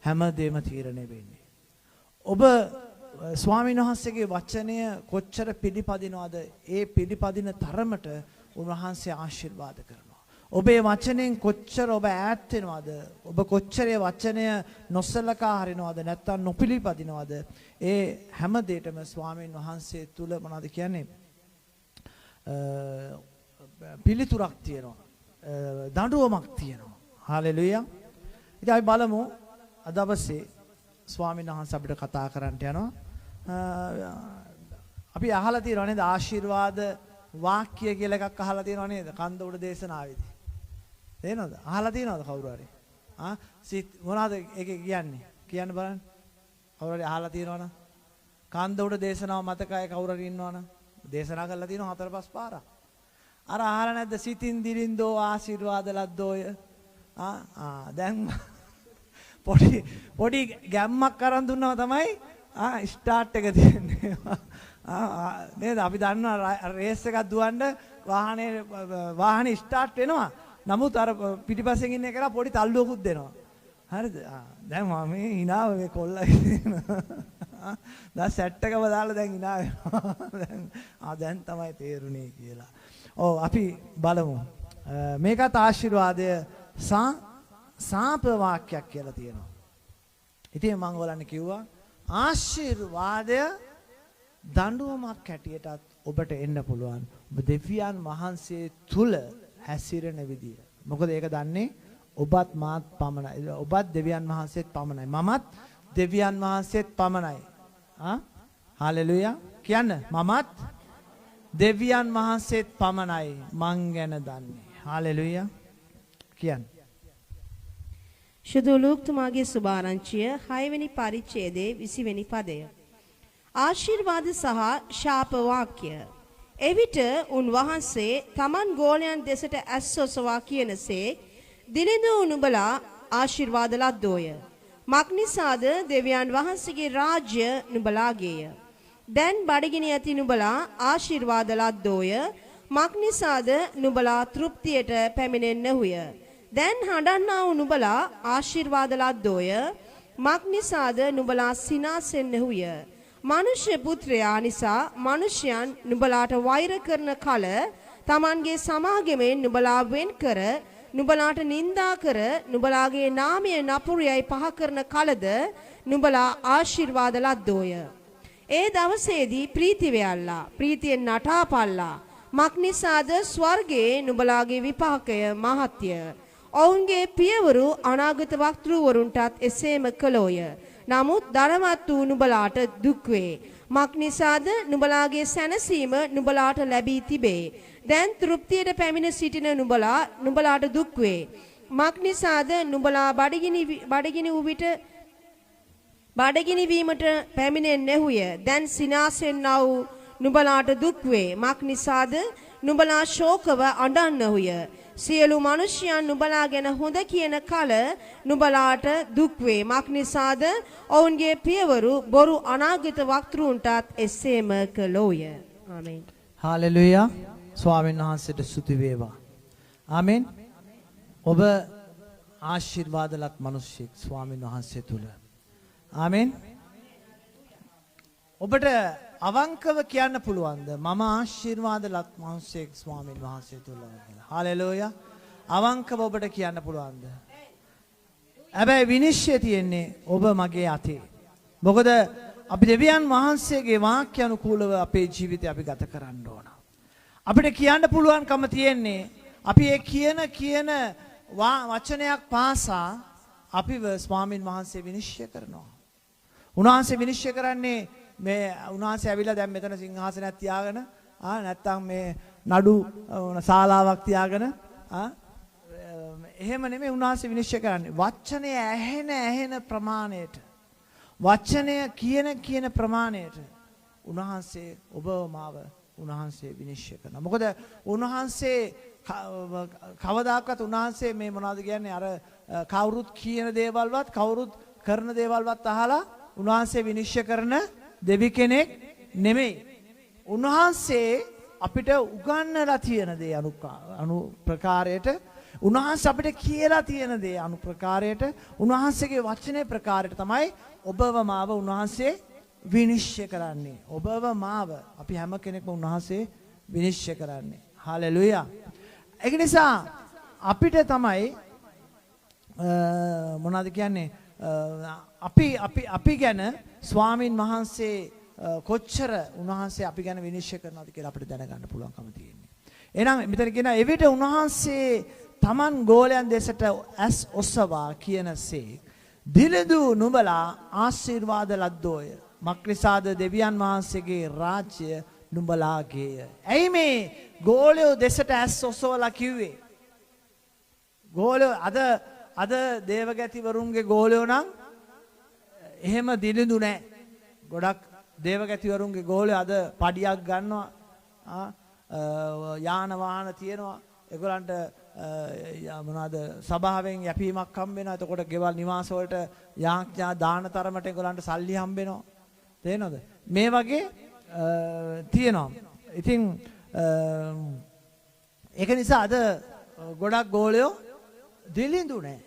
හැමදේම තීරණය වෙන්නේ. ඔබ ස්වාමීන් වහන්සේගේ වචනය කොච්චර පිළිපදිනවද ඒ පිළිපදින තරමට උන්වහන්සේ ආශිර්වාද කරනවා. ඔබේ වචනෙන් කොච්චර ඔබ ඈත් වෙනවද? ඔබ කොච්චර වචනය නොසලකා හරිනවද නැත්නම් නොපිළිපදිනවද? ඒ හැම දෙයකම ස්වාමීන් වහන්සේ තුල මොනවද කියන්නේ? පිළිතුරක් තියෙනවා. දඬුවමක් තියෙනවා. හාලෙලුයා. ඉතින් අපි බලමු අද දවසේ ස්වාමීන් වහන්සේ අපිට කතා කරන්නට යනවා. අපි අහලා තියෙනවා නේද ආශිර්වාද වාක්‍ය කියලා එකක් අහලා තියෙනවා නේද? කන්ද උඩ දේශනාවේදී. තේනවද? අහලා තියෙනවද කවුරු හරි? මොනවද ඒකේ කියන්නේ? කියන්න බලන්න. කවුරු හරි අහලා තියෙනවනම් කන්ද උඩ දේශනාව මතකයි කවුරු හරි ඉන්නවනම් දේශනා කරලා තියෙනවා 4-5 පාරක්. අර අහලා නැද්ද සිතින් දිලින්දෝ ආශිර්වාද ලද්දෝය? දැන් පොඩි ගැම්මක් අරන් දුන්නා තමයි ස්ටාර්ට් එක තියෙන්නේ. නේද? අපි දන්නවා රේස් එකක් දුවන්න වාහනේ ස්ටාර්ට් වෙනවා. නමුත් අර පිටිපස්සෙන් ඉන්න එකලා පොඩි තල්ලුවකුත් දෙනවා. හරිද? දැන් මම මේ hinaව මේ කොල්ලා දැන් සෙට් එකම දාලා දැන් hina වෙනවා. දැන් තමයි තේරුනේ කියලා. ඔව් අපි බලමු. මේකත් ආශිර්වාදය සාප වාක්‍යයක් කියලා තියෙනවා. ඉතින් මම ඔයාලට කිව්වා ආශිර්වාදය දඬුවමක් හැටියටත් ඔබට එන්න පුළුවන්. ඔබ දෙවියන් වහන්සේ තුල හැසිරෙන විදිය. මොකද ඒක දන්නේ ඔබත් මාත් පමණයි. ඔබත් දෙවියන් වහන්සේත් පමණයි. මමත් දෙවියන් වහන්සේත් පමණයි. හාලෙලුයා. කියන්න මමත් දෙවියන් වහන්සේත් පමණයි මං ගැන දන්නේ. හාලෙලුයා. කියන්න. ශුද්ධ ලූක්තුමාගේ සුභාරංචිය 6 වෙනි පරිච්ඡේදයේ 20 වෙනි පදය. ආශිර්වාද සහ ශාප වාක්‍ය. එවිට උන්වහන්සේ තමන් ගෝලයන් දෙසට ඇස්සොසවා කියනසේ දිලිඳු නුඹලා ආශිර්වාද ලද්දෝය. මක්නිසාද දෙවියන් වහන්සේගේ රාජ්‍ය නුඹලාගේය. දැන් බඩගිනි ඇති නුඹලා ආශිර්වාද ලද්දෝය. මක්නිසාද නුඹලා තෘප්තියට පැමිණෙන්නහුය. දැන් හඬන්නා වූ නුඹලා ආශිර්වාද ලද්දෝය. මක්නිසාද නුඹලා සිනාසෙන්නහුය. මනුෂ්‍ය පුත්‍රයා නිසා මනුෂ්‍යයන් නුඹලාට වෛර කරන කල තමන්ගේ සමාගමෙන් නුඹලා වෙන් කර නුඹලාට නිඳා කර නුඹලාගේ නාමය නපුරයයි පහ කරන කලද නුඹලා ආශිර්වාද ලද්දෝය. ඒ දවසේදී ප්‍රීති වේල්ලා ප්‍රීතියෙන් නටාපල්ලා. මක්නිසාද ස්වර්ගයේ නුඹලාගේ විපාකය මහත්ය. ඔවුන්ගේ පියවරු අනාගත වක්තෘවරුන්ටත් එසේම කළෝය. නමුත් ධනවත් වූ නුඹලාට දුක් වේ. මක්නිසාද නුඹලාගේ සැනසීම නුඹලාට ලැබී තිබේ. දැන් තෘප්තියට පැමිණ සිටින නුඹලාට දුක් වේ. මක්නිසාද නුඹලා බඩගිනි වූ විට බඩගිනි වීමට පැමිණෙන්නේහුය. දැන් සිනාසෙන්නා වූ නුඹලාට දුක් වේ. මක්නිසාද නුඹලා ශෝකව අඬන්නහුය. සියලු මිනිසයන් නුඹලා ගැන හොඳ කියන කල නුඹලාට දුක් වේ. මක්නිසාද ඔවුන්ගේ පියවරු බොරු අනාගත වක්තෘන්ටත් එසේම කළෝය. ආමෙන්. හාලෙලුයා. ස්වාමීන් වහන්සේට ස්තුති වේවා. ආමෙන්. ඔබ ආශිර්වාදලත් මිනිසෙක් ස්වාමීන් වහන්සේ තුල. ආමෙන්. ඔබට අවංකව කියන්න පුළුවන්ද මම ආශිර්වාදලත් මිනිසෙක් ස්වාමීන් වහන්සේ තුල කියලා. හාලෙලුයා. අවංකව ඔබට කියන්න පුළුවන්ද? හැබැයි විනිශ්චය තියෙන්නේ ඔබ මගේ අතේ. මොකද අපි දෙවියන් වහන්සේගේ වාක්‍ය අනුකූලව අපේ ජීවිතය අපි ගත කරන්න ඕන. අපිට කියන්න පුළුවන්කම තියෙන්නේ අපි ඒ කියන වචනයක් පාසා අපිව ස්වාමීන් වහන්සේ විනිශ්චය කරනවා. උන්වහන්සේ විනිශ්චය කරන්නේ මේ උන්වහන්සේ ඇවිල්ලා දැන් මෙතන සිංහාසනයක් තියාගෙන නැත්තම් මේ නඩු ශාලාවක් තියාගෙන එහෙම නෙමෙයි උන්වහන්සේ විනිශ්චය කරන්නේ. වචනය ඇහෙන ප්‍රමාණයට වචනය කියන ප්‍රමාණයට උන්වහන්සේ ඔබ මාව උන්වහන්සේ විනිශ්චය කරනවා. මොකද උන්වහන්සේ කවදාකවත් උන්වහන්සේ මේ මොනවද කියන්නේ අර කවුරුත් කියන දේවල්වත් කවුරුත් කරන දේවල්වත් අහලා උන්වහන්සේ විනිශ්චය කරන දෙවි කෙනෙක් නෙමෙයි. උන්වහන්සේ අපිට උගන්වලා තියෙන දේ අනු ප්‍රකාරයට උන්වහන්සේ අපිට කියලා තියෙන දේ අනුප්‍රකාරයට උන්වහන්සේගේ වචනේ ප්‍රකාරයට තමයි ඔබව මාව උන්වහන්සේ විනිශ්චය කරන්නේ. ඔබව මාව අපි හැම කෙනෙක්ම උන්වහන්සේ විනිශ්චය කරන්නේ. හලෙලුයා. ඒක නිසා අපිට තමයි මොනවද කියන්නේ අපි ගැන ස්වාමින් වහන්සේ කොච්චර උන්වහන්සේ අපි ගැන විනිශ්චය කරනවද කියලා අපිට දැනගන්න පුළුවන්කම තියෙන්නේ. එහෙනම් මෙතන කියන එවිට උන්වහන්සේ තමන් ගෝලයන් දෙසට ඇස් ඔසවා කියනසේ දිලදු නුඹලා ආශිර්වාද ලද්දෝය. මක්නිසාද දෙවියන් වහන්සේගේ රාජ්‍ය නුඹලාගේය. ඇයි මේ ගෝලයෝ දෙසට ඇස් ඔසවලා කිව්වේ? ගෝලයෝ අද දේවගැතිවරුන්ගේ ගෝලයෝ නම් එහෙම දිලිඳු නැහැ. ගොඩක් දේවගැතිවරුන්ගේ ගෝලයෝ අද පඩියක් ගන්නවා. යාන වාහන තියෙනවා. ඒගොල්ලන්ට මොනවාද සභාවෙන් යැපීමක් හම්බ වෙනවා. එතකොට ගෙවල් නිවාස වලට යාඥා දාන තරමට ඒගොල්ලන්ට සල්ලි හම්බ වෙනවා. තේරෙනවද? මේ වගේ තියෙනවා. ඉතින් ඒක නිසා අද ගොඩක් ගෝලයෝ දිලිඳු නැහැ.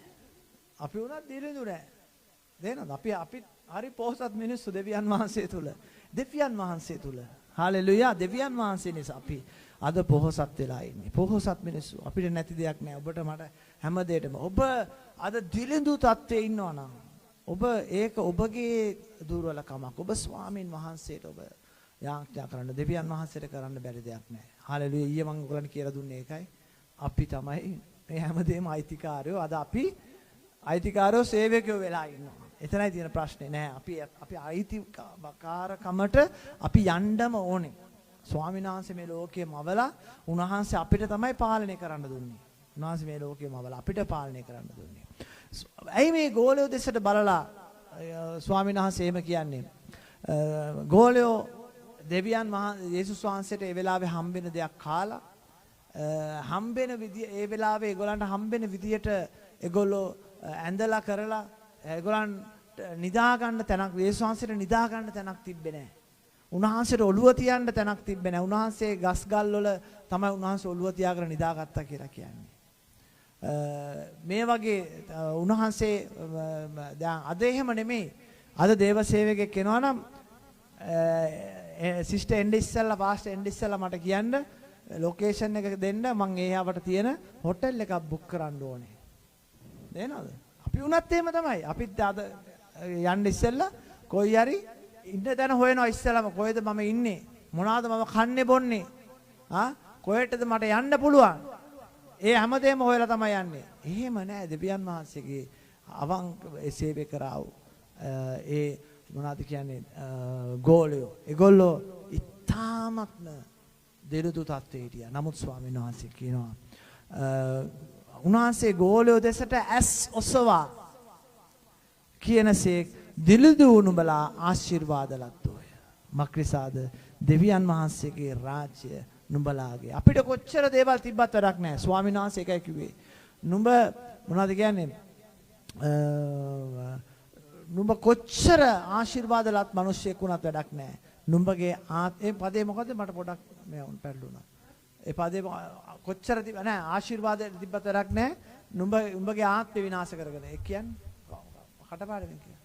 අපි උනත් දිලිඳු නැහැ. තේරෙනවද? අපි හරි පොහොසත් මිනිස්සු දෙවියන් වහන්සේ තුල. දෙවියන් වහන්සේ තුල. හalleluya. දෙවියන් වහන්සේ නිසා අපි අද පොහොසත් වෙලා ඉන්නේ. පොහොසත් මිනිස්සු. අපිට නැති දෙයක් නැහැ. ඔබට මට හැම දෙයකම. ඔබ අද දිලිඳු තත්ත්වයේ ඉන්නවා නම් ඔබ ඒක ඔබගේ දුර්වලකමක්. ඔබ ස්වාමින් වහන්සේට ඔබ යාඥා කරන්න දෙවියන් වහන්සේට කරන්න බැරි දෙයක් නැහැ. හalleluya. ඊයේ මම ඔයගලන්ට කියලා දුන්නේ ඒකයි. අපි තමයි මේ හැමදේම අයිතිකාරයෝ. අද අපි අයිතිකාරයෝ සේවකයෝ වෙලා ඉන්නවා. එතනයි තියෙන ප්‍රශ්නේ නෑ. අපි අයිතිකාරකමට අපි යන්නම ඕනේ. ස්වාමීන් වහන්සේ මේ ලෝකයේ මවලා උන්වහන්සේ අපිට තමයි පාලනය කරන්න දුන්නේ. උන්වහන්සේ මේ ලෝකයේ මවලා අපිට පාලනය කරන්න දුන්නේ. ඇයි මේ ගෝලයෝ දෙසට බලලා ස්වාමීන් වහන්සේ එහෙම කියන්නේ? ගෝලයෝ දෙවියන් යේසුස් වහන්සේට ඒ වෙලාවේ හම්බෙන දෙයක් කාලා හම්බෙන විදිය ඒ වෙලාවේ ඒගොල්ලන්ට හම්බෙන විදියට ඒගොල්ලෝ ඇඳලා කරලා ඒගොල්ලන්ට නිදා ගන්න තැනක් යේසුස් වහන්සේට නිදා ගන්න තැනක් තිබ්බේ නැහැ. උන්වහන්සේට ඔළුව තියන්න තැනක් තිබ්බේ නැහැ. උන්වහන්සේ ගස් ගල් වල තමයි උන්වහන්සේ ඔළුව තියාගෙන නිදාගත්තා කියලා කියන්නේ. මේ වගේ උන්වහන්සේ දැන් අද එහෙම නෙමෙයි. අද දේව සේවකයෙක් එනවා නම් සිස්ටර් එන්න ඉස්සෙල්ලා පාස්ටර් එන්න ඉස්සෙල්ලා මට කියන්න ලොකේෂන් එක දෙන්න මම එහාවට තියෙන හොටෙල් එකක් බුක් කරන්න ඕනේ. නේද? අපි උනත් එහෙම තමයි. අපිත් අද යන්න ඉස්සෙල්ලා කොයි හරි ඉන්න තැන හොයනවා ඉස්සෙල්ලාම කොහෙද මම ඉන්නේ? මොනවාද මම කන්නේ බොන්නේ? කොහෙටද මට යන්න පුළුවන්? ඒ හැමදේම හොයලා තමයි යන්නේ. එහෙම නෑ දෙවියන් වහන්සේගේ අවංක සේවය කරාව ඒ මොනවද කියන්නේ ගෝලයෝ. ඒගොල්ලෝ ඉතාමත්ම දිරුදු තත්ත්වයේ හිටියා. නමුත් ස්වාමීන් වහන්සේ කියනවා උන්වහන්සේ ගෝලයෝ දෙසට ඇස් ඔසවා කියනසේ දිලිඳු නුඹලා ආශිර්වාද ලද්දෝය. මක්නිසාද දෙවියන් වහන්සේගේ රාජ්‍ය නුඹලාගේ. අපිට කොච්චර දේවල් තිබ්බත් වැඩක් නැහැ. ස්වාමීන් වහන්සේ එකයි කිව්වේ. නුඹ මොනවද කියන්නේ? නුඹ කොච්චර ආශිර්වාද ලත් මිනිස්සෙක් වුණත් වැඩක් නැහැ. නුඹගේ ඒ පදේ මොකද මට පොඩක් මේ උන් පැටළුණා. ඒ පදේ කොච්චර තිබ්බ නෑ ආශිර්වාද තිබ්බත් වැඩක් නැහැ. නුඹගේ ආත්මය විනාශ කරගෙන. ඒ කියන්නේ කටපාඩමින් කියන්නේ.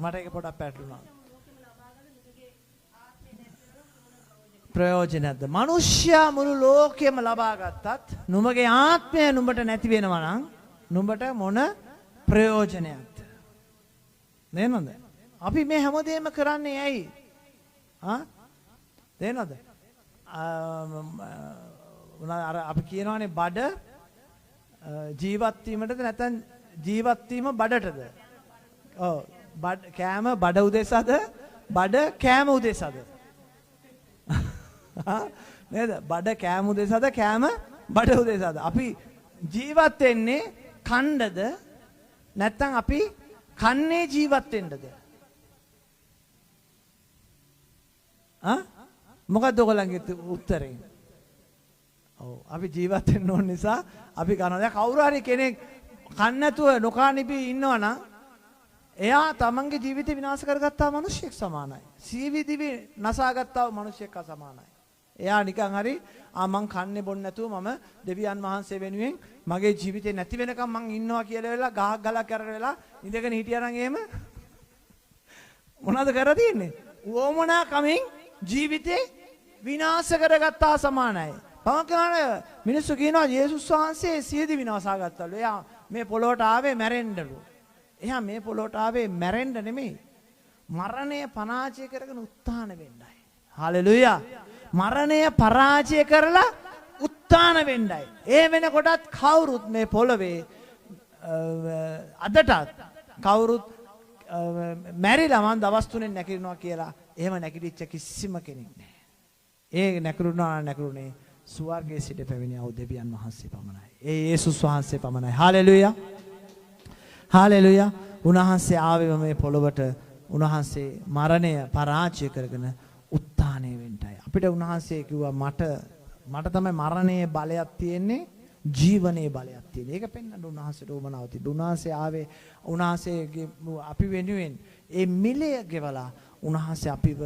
මට ඒක පොඩක් පැටළුණා. ප්‍රයෝජනද? මනුෂ්‍යයා මුළු ලෝකෙම ලබා ගත්තත් නුඹගේ ආත්මය නුඹට නැති වෙනවා නම් නුඹට මොන ප්‍රයෝජනයක්ද? නේද? අපි මේ හැමදේම කරන්නේ ඇයි? තේනවද? අර අපි කියනවානේ බඩ ජීවත් වීමටද නැත්නම් ජීවත් වීම බඩටද? ඔව් කෑම බඩ උදෙසාද? බඩ කෑම උදෙසාද? නේද? බඩ කෑම උදෙසාද? කෑම බඩ උදෙසාද? අපි ජීවත් වෙන්නේ කණ්ඩද නැත්නම් අපි කන්නේ ජීවත් වෙන්නද? මොකක්ද ඔයගොල්ලන්ගේ උත්තරේ? ඔව් අපි ජීවත් වෙන්න ඕන නිසා අපි කනවා. දැන් කවුරු හරි කෙනෙක් කන්න නැතුව නොකානිපි ඉන්නවනම් එයා තමන්ගේ ජීවිතය විනාශ කරගත්තා මිනිහෙක් සමානයි. සීවි දිවි නසාගත්තා මිනිහෙක් සමානයි. එයා නිකන් හරි මං කන්නේ බොන්නේ නැතුව මම දෙවියන් වහන්සේ වෙනුවෙන් මගේ ජීවිතේ නැති වෙනකම් මං ඉන්නවා කියලා වෙලා ගහක් ගලක් කරලා වෙලා ඉඳගෙන හිටියා නම් එහෙම මොනවද කරලා තියෙන්නේ? වොමනා කමින් ජීවිතේ විනාශ කරගත්තා සමානයි. පවකන මිනිස්සු කියනවා යේසුස් වහන්සේ සියදි විනාශා ගත්තලු. එයා මේ පොළොවට ආවේ මැරෙන්නලු. එයා මේ පොළොවට ආවේ මැරෙන්න නෙමෙයි. මරණය පරාජය කරගෙන උත්ථාන වෙන්නයි. හලෙලුයා. මරණය පරාජය කරලා උත්ථාන වෙන්නයි. ඒ වෙනකොටත් කවුරුත් මේ පොළවේ අදටත් කවුරුත් මැරිලා මං දවස් 3ෙන් නැගිටිනවා කියලා එහෙම නැගිටිච්ච කිසිම කෙනෙක් නැහැ. ඒ නැගිරුණේ ස්වර්ගයේ සිට පැමිණි දෙවියන් වහන්සේ පමණයි. ඒ යේසුස් වහන්සේ පමණයි. හලෙලුයා. හලෙලුයා. උන්වහන්සේ ආවේ මේ පොළොවට උන්වහන්සේ මරණය පරාජය කරගෙන උත්ථානය වෙන්නයි. අපිට උන්වහන්සේ කිව්වා මට තමයි මරණයේ බලයක් තියෙන්නේ ජීවනයේ බලයක් තියෙන්නේ. ඒක පෙන්වන්න උන්වහන්සේට උවමනාව තිබුණා. උන්වහන්සේ ආවේ උන්වහන්සේගේ අපි වෙනුවෙන් ඒ මිලය ගෙවලා උන්වහන්සේ අපිව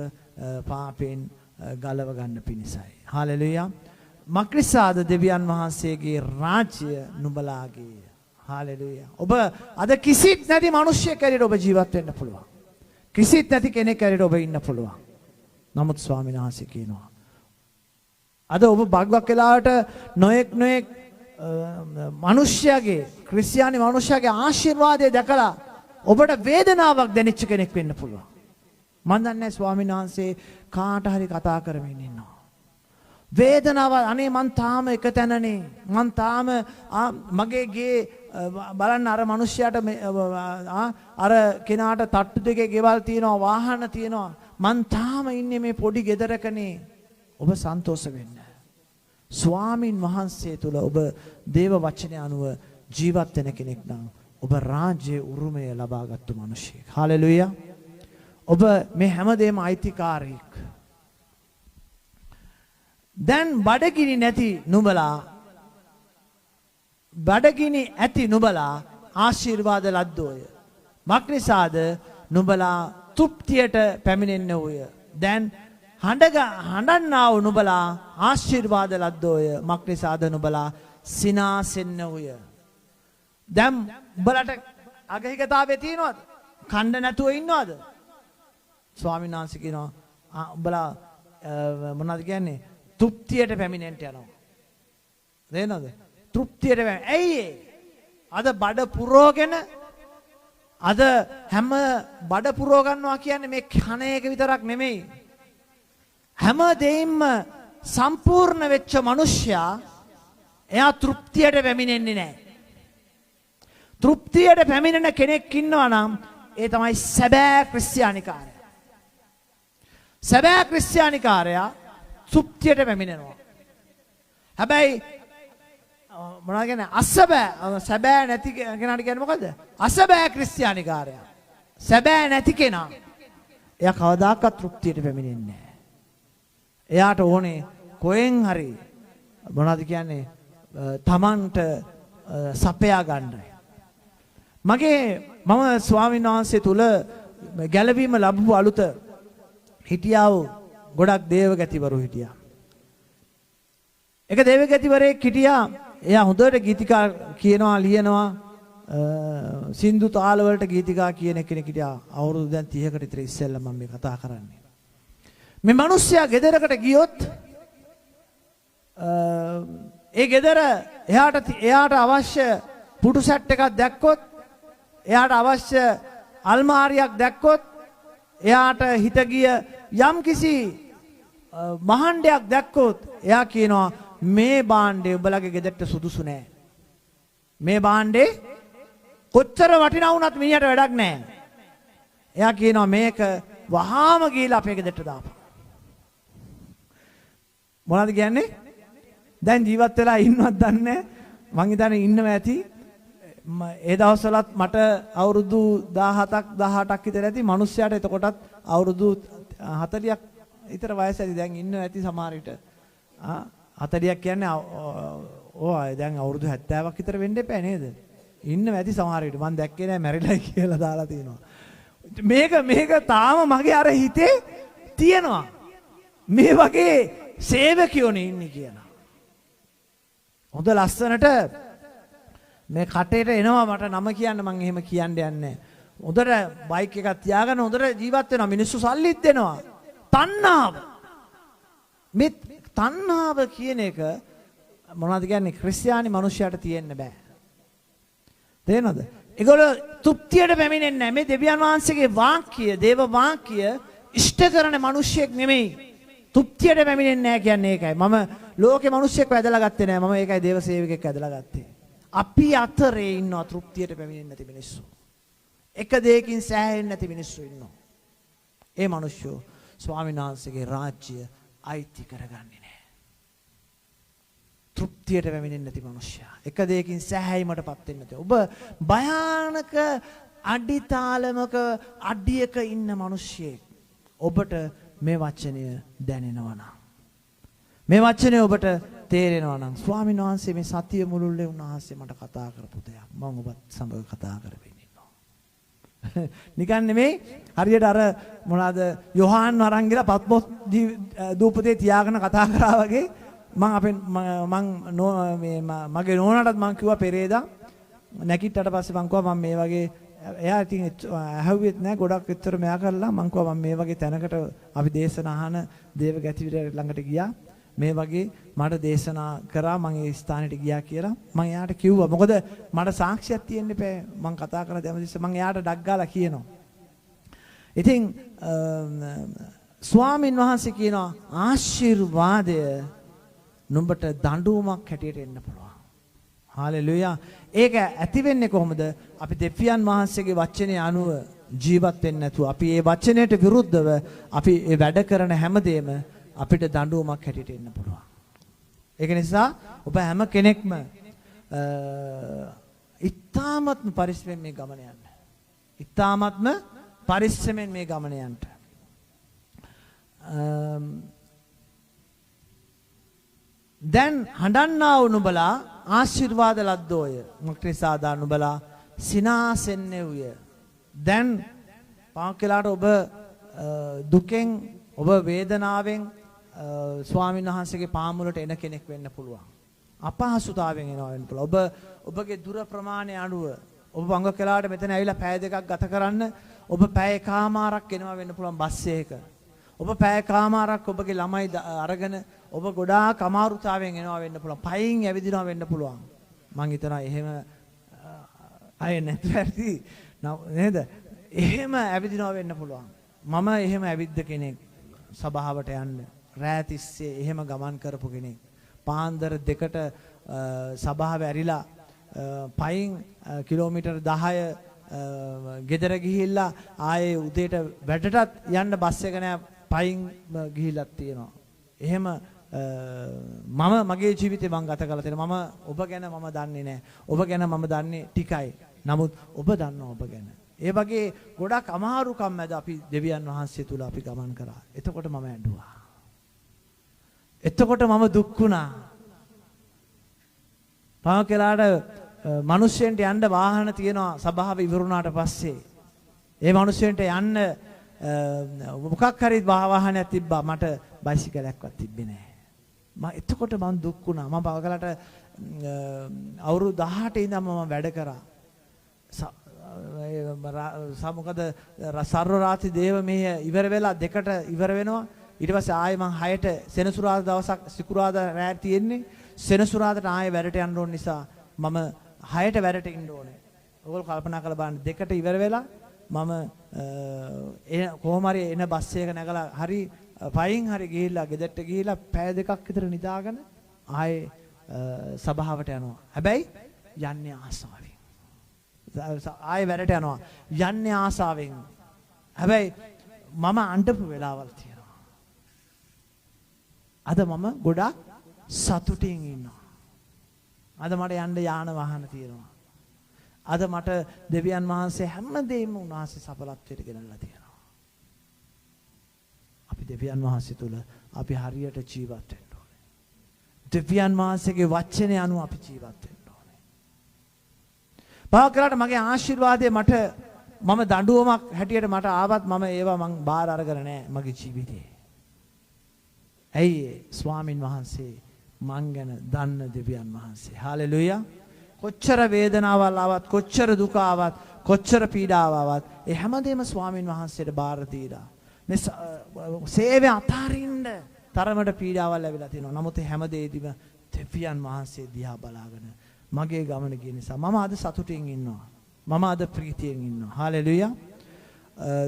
පාපෙන් ගලව ගන්න පිණිසයි. හලෙලුයා. මක්නිසාද දෙවියන් වහන්සේගේ රාජ්‍ය නුඹලාගේ. හලෙලුයා. ඔබ අද කිසිත් නැති මිනිස්සෙක් ඇරෙට ඔබ ජීවත් වෙන්න පුළුවන්. කිසිත් නැති කෙනෙක් ඇරෙට ඔබ ඉන්න පුළුවන්. නමුත් ස්වාමීන් වහන්සේ කියනවා අද ඔබ බග්වක් වෙලාවට නොඑක් මිනිස්යාගේ ක්‍රිස්තියානි මිනිස්යාගේ ආශිර්වාදය දැකලා ඔබට වේදනාවක් දැනෙච්ච කෙනෙක් වෙන්න පුළුවන්. මම දන්නේ ස්වාමීන් වහන්සේ කාට හරි කතා කරමින් ඉන්නවා. වේදනාව අනේ මං තාම එක තැනනේ. මං තාම මගේ ගේ බලන්න අර මිනිස්යාට අර කෙනාට තට්ටු දෙකේ ගෙවල් තියෙනවා වාහන තියෙනවා. මං තාම ඉන්නේ මේ පොඩි ගෙදරකනේ. ඔබ සන්තෝෂ වෙන්න. ස්වාමින් වහන්සේ තුල ඔබ දේව වචනය අනුව ජීවත් වෙන කෙනෙක් නම් ඔබ රාජ්‍යයේ උරුමය ලබාගත්තු මිනිසෙක්. හලෙලුයා. ඔබ මේ හැමදේම අයිතිකාරයෙක්. දැන් බඩගිනි නැති නුඹලා බඩගිනි ඇති නුඹලා ආශිර්වාද ලද්දෝය. මක්නිසාද නුඹලා තෘප්තියට පැමිණෙන්න වූය. දැන් හඬන්නා වූ නුඹලා ආශිර්වාද ලද්දෝය. මක්නිසාද නුඹලා සිනාසෙන්න වූය. දැන් උඹලට අගහිගතාවේ තියනවද? කණ්ඩ නැතුව ඉන්නවද? ස්වාමීන් වහන්සේ කියනවා උඹලා මොනවද කියන්නේ? තෘප්තියට පැමිණෙන්න යනවා. නේද? තෘප්තියට ඇයි අද බඩ පුරවගෙන අද හැම බඩ පුරව ගන්නවා කියන්නේ මේ කණ එක විතරක් නෙමෙයි. හැම දෙයින්ම සම්පූර්ණ වෙච්ච මිනිසයා එයා තෘප්තියට පැමිණෙන්නේ නැහැ. තෘප්තියට පැමිණෙන කෙනෙක් ඉන්නවා නම් ඒ තමයි සැබෑ ක්‍රිස්තියානිකාරයා. සැබෑ ක්‍රිස්තියානිකාරයා තෘප්තියට පැමිණෙනවා. හැබැයි මොනවද කියන්නේ අසබෑ සැබෑ නැති කෙනාට කියන්නේ මොකද්ද? අසබෑ ක්‍රිස්තියානිකාරයා. සැබෑ නැති කෙනා එයා කවදාකවත් තෘප්තියට පැමිණෙන්නේ නැහැ. එයාට ඕනේ කොහෙන් හරි මොනවද කියන්නේ තමන්ට සපයා ගන්නයි. මම ස්වාමීන් වහන්සේ තුල ගැලවීම ලැබුව අලුත හිටියා වූ ගොඩක් දේවගතිවරු හිටියා. එක දේවගතිවරයෙක් හිටියා. එයා හොඳට ගීතිකා කියනවා ලියනවා සින්දු තාල වලට ගීතිකා කියන කෙනෙක් හිටියා. අවුරුදු දැන් 30කට විතර ඉස්සෙල්ලා මම මේ කතා කරන්නේ. මේ මිනිස්සයා ගෙදරකට ගියොත් ඒ ගෙදර එයාට අවශ්‍ය පුටු සෙට් එකක් දැක්කොත් එයාට අවශ්‍ය අල්මාරියක් දැක්කොත් එයාට හිත ගිය යම් කිසි මහණ්ඩයක් දැක්කොත් එයා කියනවා මේ භාණ්ඩේ උඹලගේ ගෙදරට සුදුසු නෑ. මේ භාණ්ඩේ කොච්චර වටිනා වුණත් මිනිහට වැඩක් නෑ. එයා කියනවා මේක වහාම ගිහලා අපේ ගෙදරට දාපන්. මොනවද කියන්නේ? දැන් ජීවත් වෙලා ඉන්නවත් දන්නේ මං හිතන්නේ ඉන්නව ඇති. ඒ දවස්වලත් මට අවුරුදු 17ක් 18ක් විතර ඇති. මිනිස්සයාට එතකොටත් අවුරුදු 40ක් විතර වයස ඇති. දැන් ඉන්නව ඇති සමහර විට. 40ක් කියන්නේ දැන් අවුරුදු 70ක් විතර වෙන්න එපා නේද? ඉන්නව ඇති සමහර විට. මං දැක්කේ නෑ මැරිලා කියලා දාලා තියෙනවා. මේක තාම මගේ අර හිතේ තියෙනවා. මේ වගේ සේවකයෝනේ ඉන්නේ කියලා. හොඳ ලස්සනට මේ කටේට එනවා මට නම කියන්න මම එහෙම කියන්න යන්නේ. හොඳට බයික් එකක් තියාගෙන හොඳට ජීවත් වෙනවා මිනිස්සු සල්ලිත් දෙනවා. තණ්හාව. මේ තණ්හාව කියන එක මොනවද කියන්නේ ක්‍රිස්තියානි මිනිසයාට තියෙන්න බෑ. තේරෙනවද? ඒගොල්ලෝ තෘප්තියට පැමිණෙන්නේ නැහැ. මේ දෙවියන් වහන්සේගේ වාක්‍ය, දේව වාක්‍ය ඉෂ්ට කරන මිනිසෙක් නෙමෙයි. තෘප්තියට පැමිණෙන්නේ නැහැ කියන්නේ ඒකයි. මම ලෝකේ මිනිසෙක් වැදලා ගත්තේ නැහැ. මම ඒකයි දේව සේවකෙක් වැදලා ගත්තේ. අපි අතරේ ඉන්නවා තෘප්තියට පැමිණෙන්නේ නැති මිනිස්සු. එක දෙයකින් සෑහෙන්නේ නැති මිනිස්සු ඉන්නවා. ඒ මිනිස්සු ස්වාමීන් වහන්සේගේ රාජ්‍ය අයිති කරගන්නේ නැහැ. තෘප්තියට පැමිණෙන්නේ නැති මිනිස්සයා. එක දෙයකින් සෑහීමටපත් වෙන්නේ නැති. ඔබ භයානක අඩිතාලමක අඩියක ඉන්න මිනිස්සෙක්. ඔබට මේ වචනය දැනෙනවා නම් මේ වචනේ ඔබට තේරෙනවා නම් ස්වාමීන් වහන්සේ මේ සතිය මුළුල්ලේ උන්වහන්සේ මට කතා කරපු දෙයක් මම ඔබත් සමග කතා කරගෙන ඉන්නවා. නිකන් නෙමෙයි හරියට අර මොනවාද යොහාන් අරන් ගිහලා පත්මොස් දූපතේ තියාගෙන කතා කරා වගේ මගේ නෝනාටත් මං කිව්වා පෙරේදා නැගිට්ටට පස්සේ මං කිව්වා මම මේ වගේ එයා ඉතින් ඇහුවෙත් නෑ ගොඩක් විතර මෙයා කරලා මං කිව්වා මම මේ වගේ තැනකට අපි දේශනා අහන දේව ගැතිවිර ළඟට ගියා. මේ වගේ මට දේශනා කරා මම ඒ ස්ථානෙට ගියා කියලා මම එයාට කිව්වා. මොකද මට සාක්ෂියක් තියෙන්න එපා. මම කතා කරන දවස් මම එයාට ඩක් ගාලා කියනවා. ඉතින් ස්වාමින් වහන්සේ කියනවා ආශිර්වාදය නුඹට දඬුවමක් හැටියට එන්න පුළුවන්. හාලෙලූයා. ඒක ඇති වෙන්නේ කොහොමද? අපි දෙවියන් වහන්සේගේ වචනේ අනුව ජීවත් වෙන්නේ නැතුව අපි ඒ වචනයට විරුද්ධව අපි ඒ වැඩ කරන හැමදේම අපිට දඬුවමක් හැටියට එන්න පුළුවන්. ඒක නිසා ඔබ හැම කෙනෙක්ම ඉතාමත්ම පරිස්සමෙන් මේ ගමන යන්න. ඉතාමත්ම පරිස්සමෙන් මේ ගමන යන්න. දැන් හඬන්නා වූ නුඹලා ආශිර්වාද ලද්දෝය. මොකද නිසාදා නුඹලා සිනාසෙන්නේ වූය. දැන් පාක්කලාට ඔබ දුකෙන් ඔබ වේදනාවෙන් ස්වාමීන් වහන්සේගේ පාමුලට එන කෙනෙක් වෙන්න පුළුවන්. අපහසුතාවයෙන් එනවා වෙන්න පුළුවන්. ඔබගේ දුර ප්‍රමාණය අනුව ඔබ වංග කලාට මෙතන ඇවිල්ලා පැය දෙකක් ගත කරන්න ඔබ පැය එකමාරක් එනවා වෙන්න පුළුවන් බස් එකක. ඔබ පැය එකමාරක් ඔබගේ ළමයි අරගෙන ඔබ ගොඩාක් අමාරුතාවයෙන් එනවා වෙන්න පුළුවන්. පයින් ඇවිදිනවා වෙන්න පුළුවන්. මං හිතනවා එහෙම අය නැති වැඩි නේද? එහෙම ඇවිදිනවා වෙන්න පුළුවන්. මම එහෙම ඇවිද්ද කෙනෙක්. සභාවට යන්න රෑ තිස්සේ එහෙම ගමන් කරපු කෙනෙක්. පාන්දර 2ට සභාව ඇරිලා පයින් කිලෝමීටර් 10 ගෙදර ගිහිල්ලා ආයේ උදේට වැඩටත් යන්න බස් එක නෑ පයින් ගිහිල්ලක් තියෙනවා. එහෙම මම මගේ ජීවිතේ මං ගත කරලා තියෙනවා. මම ඔබ ගැන මම දන්නේ නෑ. ඔබ ගැන මම දන්නේ ටිකයි. නමුත් ඔබ දන්නවා ඔබ ගැන. ඒ වගේ ගොඩක් අමාරුකම් මැද අපි දෙවියන් වහන්සේ තුල අපි ගමන් කරා. එතකොට මම ඇඬුවා. එතකොට මම දුක් වුණා. පාවකලාට මිනිස්සුන්ට යන්න වාහන තියෙනවා සභාව ඉවරුණාට පස්සේ. ඒ මිනිස්සුන්ට යන්න මොකක් හරි වාහනයක් තිබ්බා. මට බයිසිකලයක්වත් තිබ්බේ නැහැ. එතකොට මම දුක් වුණා. මම පාවකලාට අවුරුදු 18 ඉඳන් මම වැඩ කරා. මොකද සර්ව රාත්‍රී දේව මෙහෙය ඉවර වෙලා 2ට ඉවර වෙනවා. ඊට පස්සේ ආයෙ මං 6ට සෙනසුරාදා දවසක් සිකුරාදා රෑ තියෙන්නේ. සෙනසුරාදාට ආයෙ වැඩට යන්න ඕන නිසා මම 6ට වැඩට ඉන්න ඕනේ. ඔයගොල්ලෝ කල්පනා කරලා බලන්න 2ට ඉවර වෙලා මම කොහොම හරි එන බස් එක නැගලා හරි පයින් හරි ගිහිල්ලා ගෙදරට ගිහිල්ලා පැය 2ක් විතර නිදාගෙන ආයෙ සභාවට යනවා. හැබැයි යන්නේ ආසාවෙන්. ආයෙ වැඩට යනවා. යන්නේ ආසාවෙන්. හැබැයි මම අඬපු වෙලාවල් තියෙනවා. අද මම ගොඩක් සතුටින් ඉන්නවා. අද මට යන්න යාන වාහන තියෙනවා. අද මට දෙවියන් වහන්සේ හැමදේම උන්වහන්සේ සඵලත්වයට ගෙනල්ලා තියෙනවා. අපි දෙවියන් වහන්සේ තුල අපි හරියට ජීවත් වෙන්න ඕනේ. දෙවියන් වහන්සේගේ වචනේ අනුව අපි ජීවත් වෙන්න ඕනේ. බාකරට මගේ ආශිර්වාදය මම දඬුවමක් හැටියට මට ආවත් මම ඒවා මං බාර අරගෙන නැහැ මගේ ජීවිතේ. ඇයි ස්වාමින් වහන්සේ මං ගැන දන්න දෙවියන් වහන්සේ. හාලෙලූයා. කොච්චර වේදනාවල් ආවත් කොච්චර දුක ආවත් කොච්චර පීඩාව ආවත් ඒ හැමදේම ස්වාමින් වහන්සේට බාර දීලා මේ සේවය අතාරින්න තරමට පීඩාවල් ලැබිලා තියෙනවා. නමුත් ඒ හැමදේදීම දෙවියන් වහන්සේ දිහා බලාගෙන මගේ ගමන ගිය නිසා මම අද සතුටින් ඉන්නවා. මම අද ප්‍රීතියෙන් ඉන්නවා. හාලෙලූයා.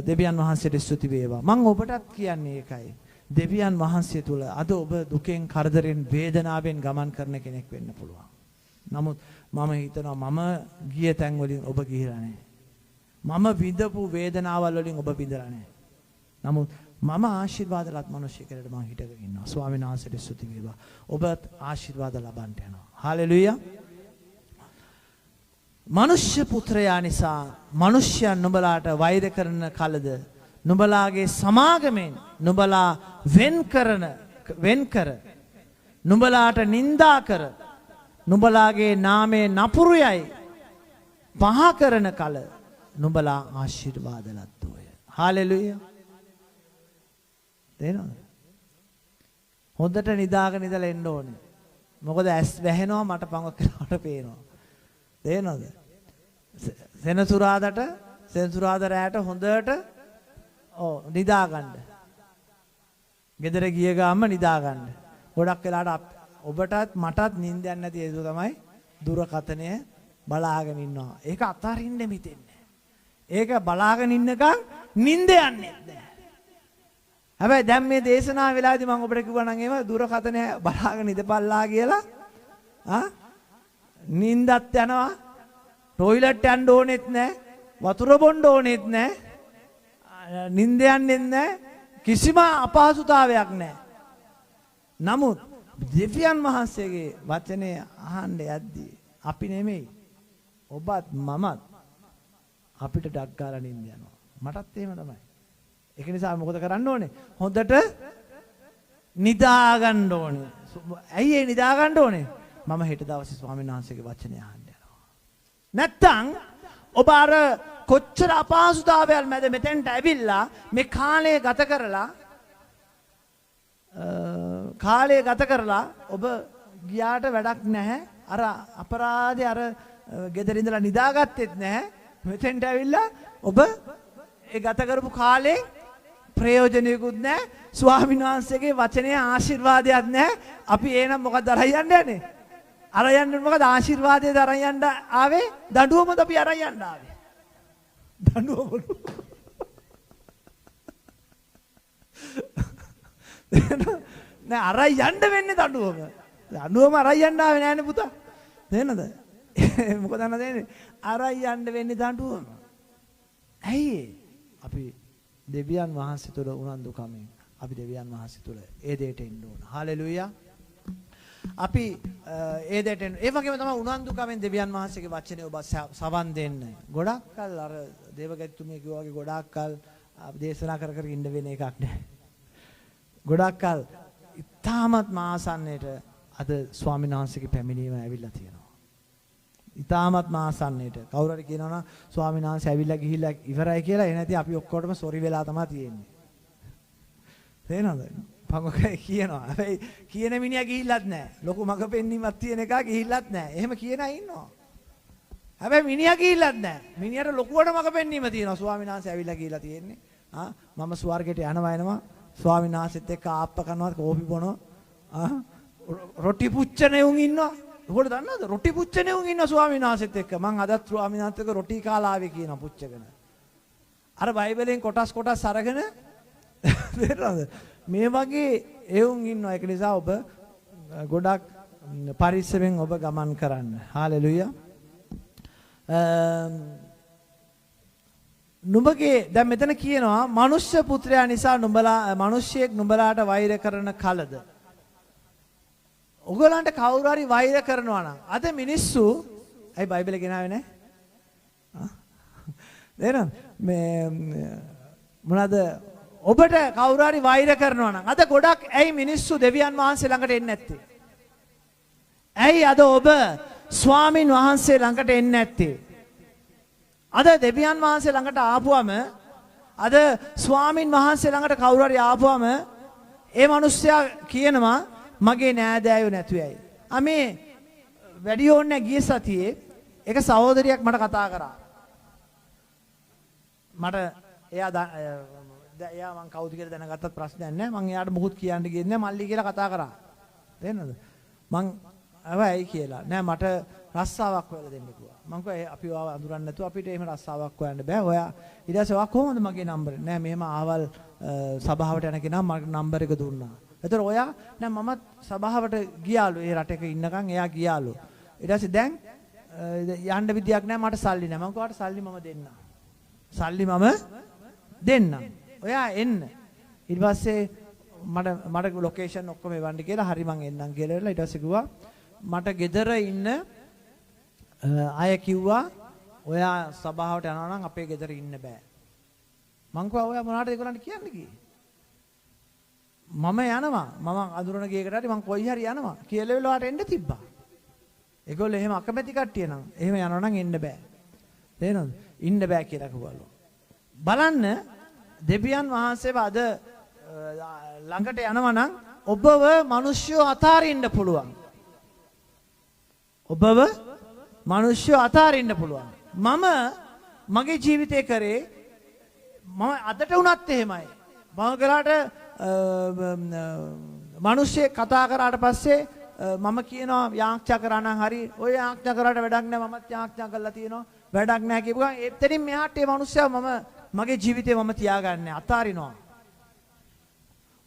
දෙවියන් වහන්සේට ස්තුති වේවා. මම ඔබටත් කියන්නේ ඒකයි. දෙවියන් වහන්සේ තුල අද ඔබ දුකෙන් කරදරෙන් වේදනාවෙන් ගමන් කරන කෙනෙක් වෙන්න පුළුවන්. නමුත් මම හිතනවා මම ගිය තැන් වලින් ඔබ ගිහිලා නැහැ. මම විඳපු වේදනාවල් වලින් ඔබ විඳලා නැහැ. නමුත් මම ආශිර්වාදලත් මිනිස්සු කෙරෙට මම හිටගෙන ඉන්නවා. ස්වාමීන් වහන්සේට ස්තුති වේවා. ඔබත් ආශිර්වාද ලබන්න යනවා. හාලෙලූයා. මනුෂ්‍ය පුත්‍රයා නිසා මිනිස්යන් නුඹලාට වෛර කරන කලද නුඹලාගේ සමාගමෙන් නුඹලා වෙන් කර නුඹලාට නිඳා කර නුඹලාගේ නාමයේ නපුරු යයි පහ කරන කල නුඹලා ආශිර්වාද ලද්දෝය. හාලෙලූයා. තේරෙනවද? හොඳට නිදාගෙන ඉඳලා එන්න ඕනේ. මොකද ඇස් වැහෙනවා මට පංගක් කරනවට පේනවා. තේරෙනවද? සෙනසුරාදා රැයට හොඳට නිදා ගන්න. ගෙදර ගිය ගාම නිදා ගන්න. ගොඩක් වෙලාට ඔබටත් මටත් නිින්ද යන්නේ නැති හේතුව තමයි දුරකථනය බලාගෙන ඉන්නවා. ඒක අතාරින්න මිතෙන්නේ. ඒක බලාගෙන ඉන්නකම් නිින්ද යන්නේ නැහැ. හැබැයි දැන් මේ දේශනාව වෙලාවේදී මම ඔබට කිව්වා නම් එහෙම දුරකථනය බලාගෙන ඉඳපල්ලා කියලා නිින්දත් යනවා. ටොයිලට් යන්න ඕනෙත් නැහැ. වතුර බොන්න ඕනෙත් නැහැ. නිින්ද යන්නෙත් නැහැ. කිසිම අපහසුතාවයක් නැහැ. නමුත් දෙවියන් වහන්සේගේ වචනේ අහන්න යද්දී අපි නෙමෙයි ඔබත් මමත් අපිට ඩක් ගාලා නිින්ද යනවා. මටත් එහෙම තමයි. ඒක නිසා මොකද කරන්න ඕනේ? හොඳට නිදා ගන්න ඕනේ. ඇයි ඒ නිදා ගන්න ඕනේ? මම හෙට දවසේ ස්වාමීන් වහන්සේගේ වචනේ අහන්න යනවා. නැත්තම් ඔබ අර කොච්චර අපහසුතාවයල් මැද මෙතෙන්ට ඇවිල්ලා මේ කාලය ගත කරලා ඔබ ගියාට වැඩක් නැහැ. අර අපරාධේ අර ගෙදර ඉඳලා නිදාගත්තෙත් නැහැ. මෙතෙන්ට ඇවිල්ලා ඔබ ඒ ගත කරපු කාලේ ප්‍රයෝජනෙකුත් නැහැ. ස්වාමීන් වහන්සේගේ වචනේ ආශිර්වාදයක් නැහැ. අපි එහෙනම් මොකද අරන් යන්නේ? අරන් යන්නේ මොකද? ආශිර්වාදයේද අරන් යන්න ආවේ? දඬුවමද අපි අරන් යන්න ආවේ? දඬුවම. නෑ අරන් යන්න වෙන්නේ දඬුවම. දඬුවම අරන් යන්න ආවේ නෑනේ පුතා. තේරෙනවද? මොකද නේද? අරන් යන්න වෙන්නේ දඬුවම. ඇයි? අපි දෙවියන් වහන්සේ තුළ උනන්දු කමෙන් අපි දෙවියන් වහන්සේ තුළ ඒ දෙයට එන්න ඕන. හාලෙලූයා. අපි ඒ දෙයට එන්න. ඒ වගේම තමයි උනන්දු කමෙන් දෙවියන් වහන්සේගේ වචනේ ඔබ සවන් දෙන්න. ගොඩක් කල් අර දේවගැතිතුමිය කිව්වා වගේ ගොඩක් කල් දේශනා කර කර ඉන්න වෙන එකක් නෑ. ගොඩක් කල් ඉතාමත් මාසන්නේට අද ස්වාමීන් වහන්සේගේ පැමිණීම ඇවිල්ලා තියෙනවා. ඉතාමත් මාසන්නේට කවුරු හරි කියනවා නම් ස්වාමීන් වහන්සේ ඇවිල්ලා ගිහිල්ලා ඉවරයි කියලා එන නැති අපි ඔක්කොටම සොරි වෙලා තමයි තියෙන්නේ. තේරෙනවද? පංගකයි කියනවා. හැබැයි කියන මිනිහා ගිහිල්ලත් නැහැ. ලොකු මග පෙන්වීමක් තියෙන එක ගිහිල්ලත් නැහැ. එහෙම කියන අය ඉන්නවා. හැබැයි මිනිහා ගිහිල්ලත් නැහැ. මිනිහට ලොකුවට මග පෙන්වීම තියෙනවා. ස්වාමීන් වහන්සේ ඇවිල්ලා ගිහිල්ලා තියෙන්නේ. මම ස්වර්ගයට යනවා ස්වාමීන් වහන්සේත් එක්ක ආප්ප කරනවා කෝපි බොනවා. රොටි පුච්චන උන් ඉන්නවා. ඔයාලා දන්නවද? රොටි පුච්චන උන් ඉන්නවා ස්වාමීන් වහන්සේත් එක්ක. මං අදත් ස්වාමීන් වහන්සේත් එක්ක රොටි කාලා ආවේ කියනවා පුච්චගෙන. අර බයිබලෙන් කොටස් අරගෙන තේරෙනවද? මේ වගේ එවුන් ඉන්නවා. ඒක නිසා ඔබ ගොඩක් පරිස්සමෙන් ඔබ ගමන් කරන්න. හාලෙලූයා. නුඹගේ දැන් මෙතන කියනවා මනුෂ්‍ය පුත්‍රයා නිසා නුඹලා මිනිස්සෙක් නුඹලාට වෛර කරන කලද. ඔයගලන්ට කවුරු හරි වෛර කරනවා නම් අද මිනිස්සු ඇයි බයිබලේ ගෙනාවේ නැහැ? නේද? මේ මොනවාද ඔබට කවුරු හරි වෛර කරනවා නම් අද ගොඩක් ඇයි මිනිස්සු දෙවියන් වහන්සේ ළඟට එන්නේ නැත්තේ? ඇයි අද ඔබ ස්වාමින් වහන්සේ ළඟට එන්නේ නැත්තේ? අද දෙවියන් වහන්සේ ළඟට ආපුවම අද ස්වාමින් වහන්සේ ළඟට කවුරු හරි ආපුවම ඒ මිනිස්සයා කියනවා මගේ නෑදෑයෝ නැතුවයි. මේ වැඩි ඕනේ ගිය සතියේ එක සහෝදරියක් මට කතා කරා. මට එයා මං කවුද කියලා දැනගත්තත් ප්‍රශ්නයක් නැහැ. මං එයාට මොකුත් කියන්න ගියේ නැහැ. මල්ලි කියලා කතා කරා. තේරෙනවද? මං අවයි කියලා. නෑ මට රස්සාවක් හොයලා දෙන්න කිව්වා. මං කිව්වා අපි ආව අඳුරන්නේ නැතුව අපිට එහෙම රස්සාවක් හොයන්න බෑ. ඔයා ඊට පස්සේ ඔයා කොහොමද මගේ නම්බරේ? නෑ මෙහෙම ආවල් සභාවට යන කෙනා මගේ නම්බර එක දුන්නා. එතකොට ඔයා නෑ මමත් සභාවට ගියාලු. ඒ රටක ඉන්නකන් එයා ගියාලු. ඊට පස්සේ දැන් යන්න විදියක් නෑ මට සල්ලි නෑ. මං කිව්වාට සල්ලි මම දෙන්නම්. සල්ලි මම දෙන්නම්. ඔයා එන්න. ඊට පස්සේ මට ලොකේෂන් ඔක්කොම එවන්න කියලා හරි මං එන්නම් කියලා ඉවරලා ඊට පස්සේ කිව්වා මට ගෙදර ඉන්න අය කිව්වා ඔයා සභාවට යනවා නම් අපේ ගෙදර ඉන්න බෑ. මං කිව්වා ඔයා මොනවටද ඒගොල්ලන්ට කියන්නේ කී? මම යනවා. මම අඳුරන ගේකට හරි මං කොයි හරි යනවා කියලා වෙලාවට එන්න තිබ්බා. ඒගොල්ලෝ එහෙම අකමැති කට්ටිය නම් එහෙම යනවා නම් එන්න බෑ. තේරෙනවද? ඉන්න බෑ කියලා කිව්වලු. බලන්න දෙවියන් වහන්සේව අද ළඟට යනවා නම් ඔබව මිනිස්සු අතාරින්න පුළුවන්. ඔබව මිනිස්සු අතාරින්න පුළුවන්. මම මගේ ජීවිතේ කරේ මම අදට වුණත් එහෙමයි. මම ගලාට මිනිස්සු කතා කරාට පස්සේ මම කියනවා යාඥා කරා නම් හරි ඔය යාඥා කරාට වැඩක් නැහැ මමත් යාඥා කරලා තියෙනවා වැඩක් නැහැ කියපු ගමන් එතනින් මෙහාට මේ මිනිස්සයා මගේ ජීවිතේ මම තියාගන්නේ අතාරිනවා.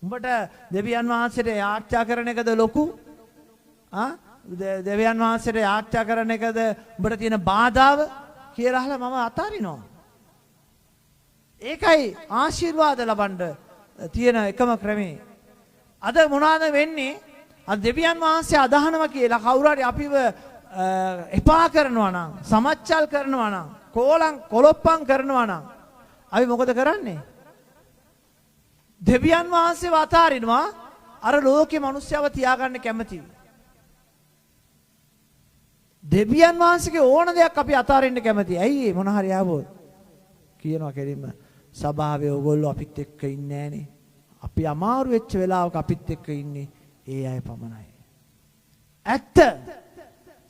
උඹට දෙවියන් වහන්සේට යාඥා කරන එකද ලොකු? දෙවියන් වහන්සේට යාඥා කරන එකද උඹට තියෙන බාධාව කියලා අහලා මම අතාරිනවා. ඒකයි ආශිර්වාද ලබන්න තියෙන එකම ක්‍රමේ. අද මොනවාද වෙන්නේ? අද දෙවියන් වහන්සේ අදහනවා කියලා කවුරු හරි අපිව එපා කරනවා නම්, සමච්චල් කරනවා නම්, කොලොප්පම් කරනවා නම් අපි මොකද කරන්නේ? දෙවියන් වහන්සේව අතාරිනවා අර ලෝකේ මිනිස්සුව තියාගන්න කැමති. දෙවියන් වහන්සේගේ ඕන දෙයක් අපි අතාරින්න කැමති. ඇයි මොන හරි ආවොත් කියනවා කෙලින්ම සභාවේ ඕගොල්ලෝ අපිත් එක්ක ඉන්නේ නැහනේ. අපි අමාරු වෙච්ච වෙලාවක අපිත් එක්ක ඉන්නේ ඒ අය පමණයි. ඇත්ත.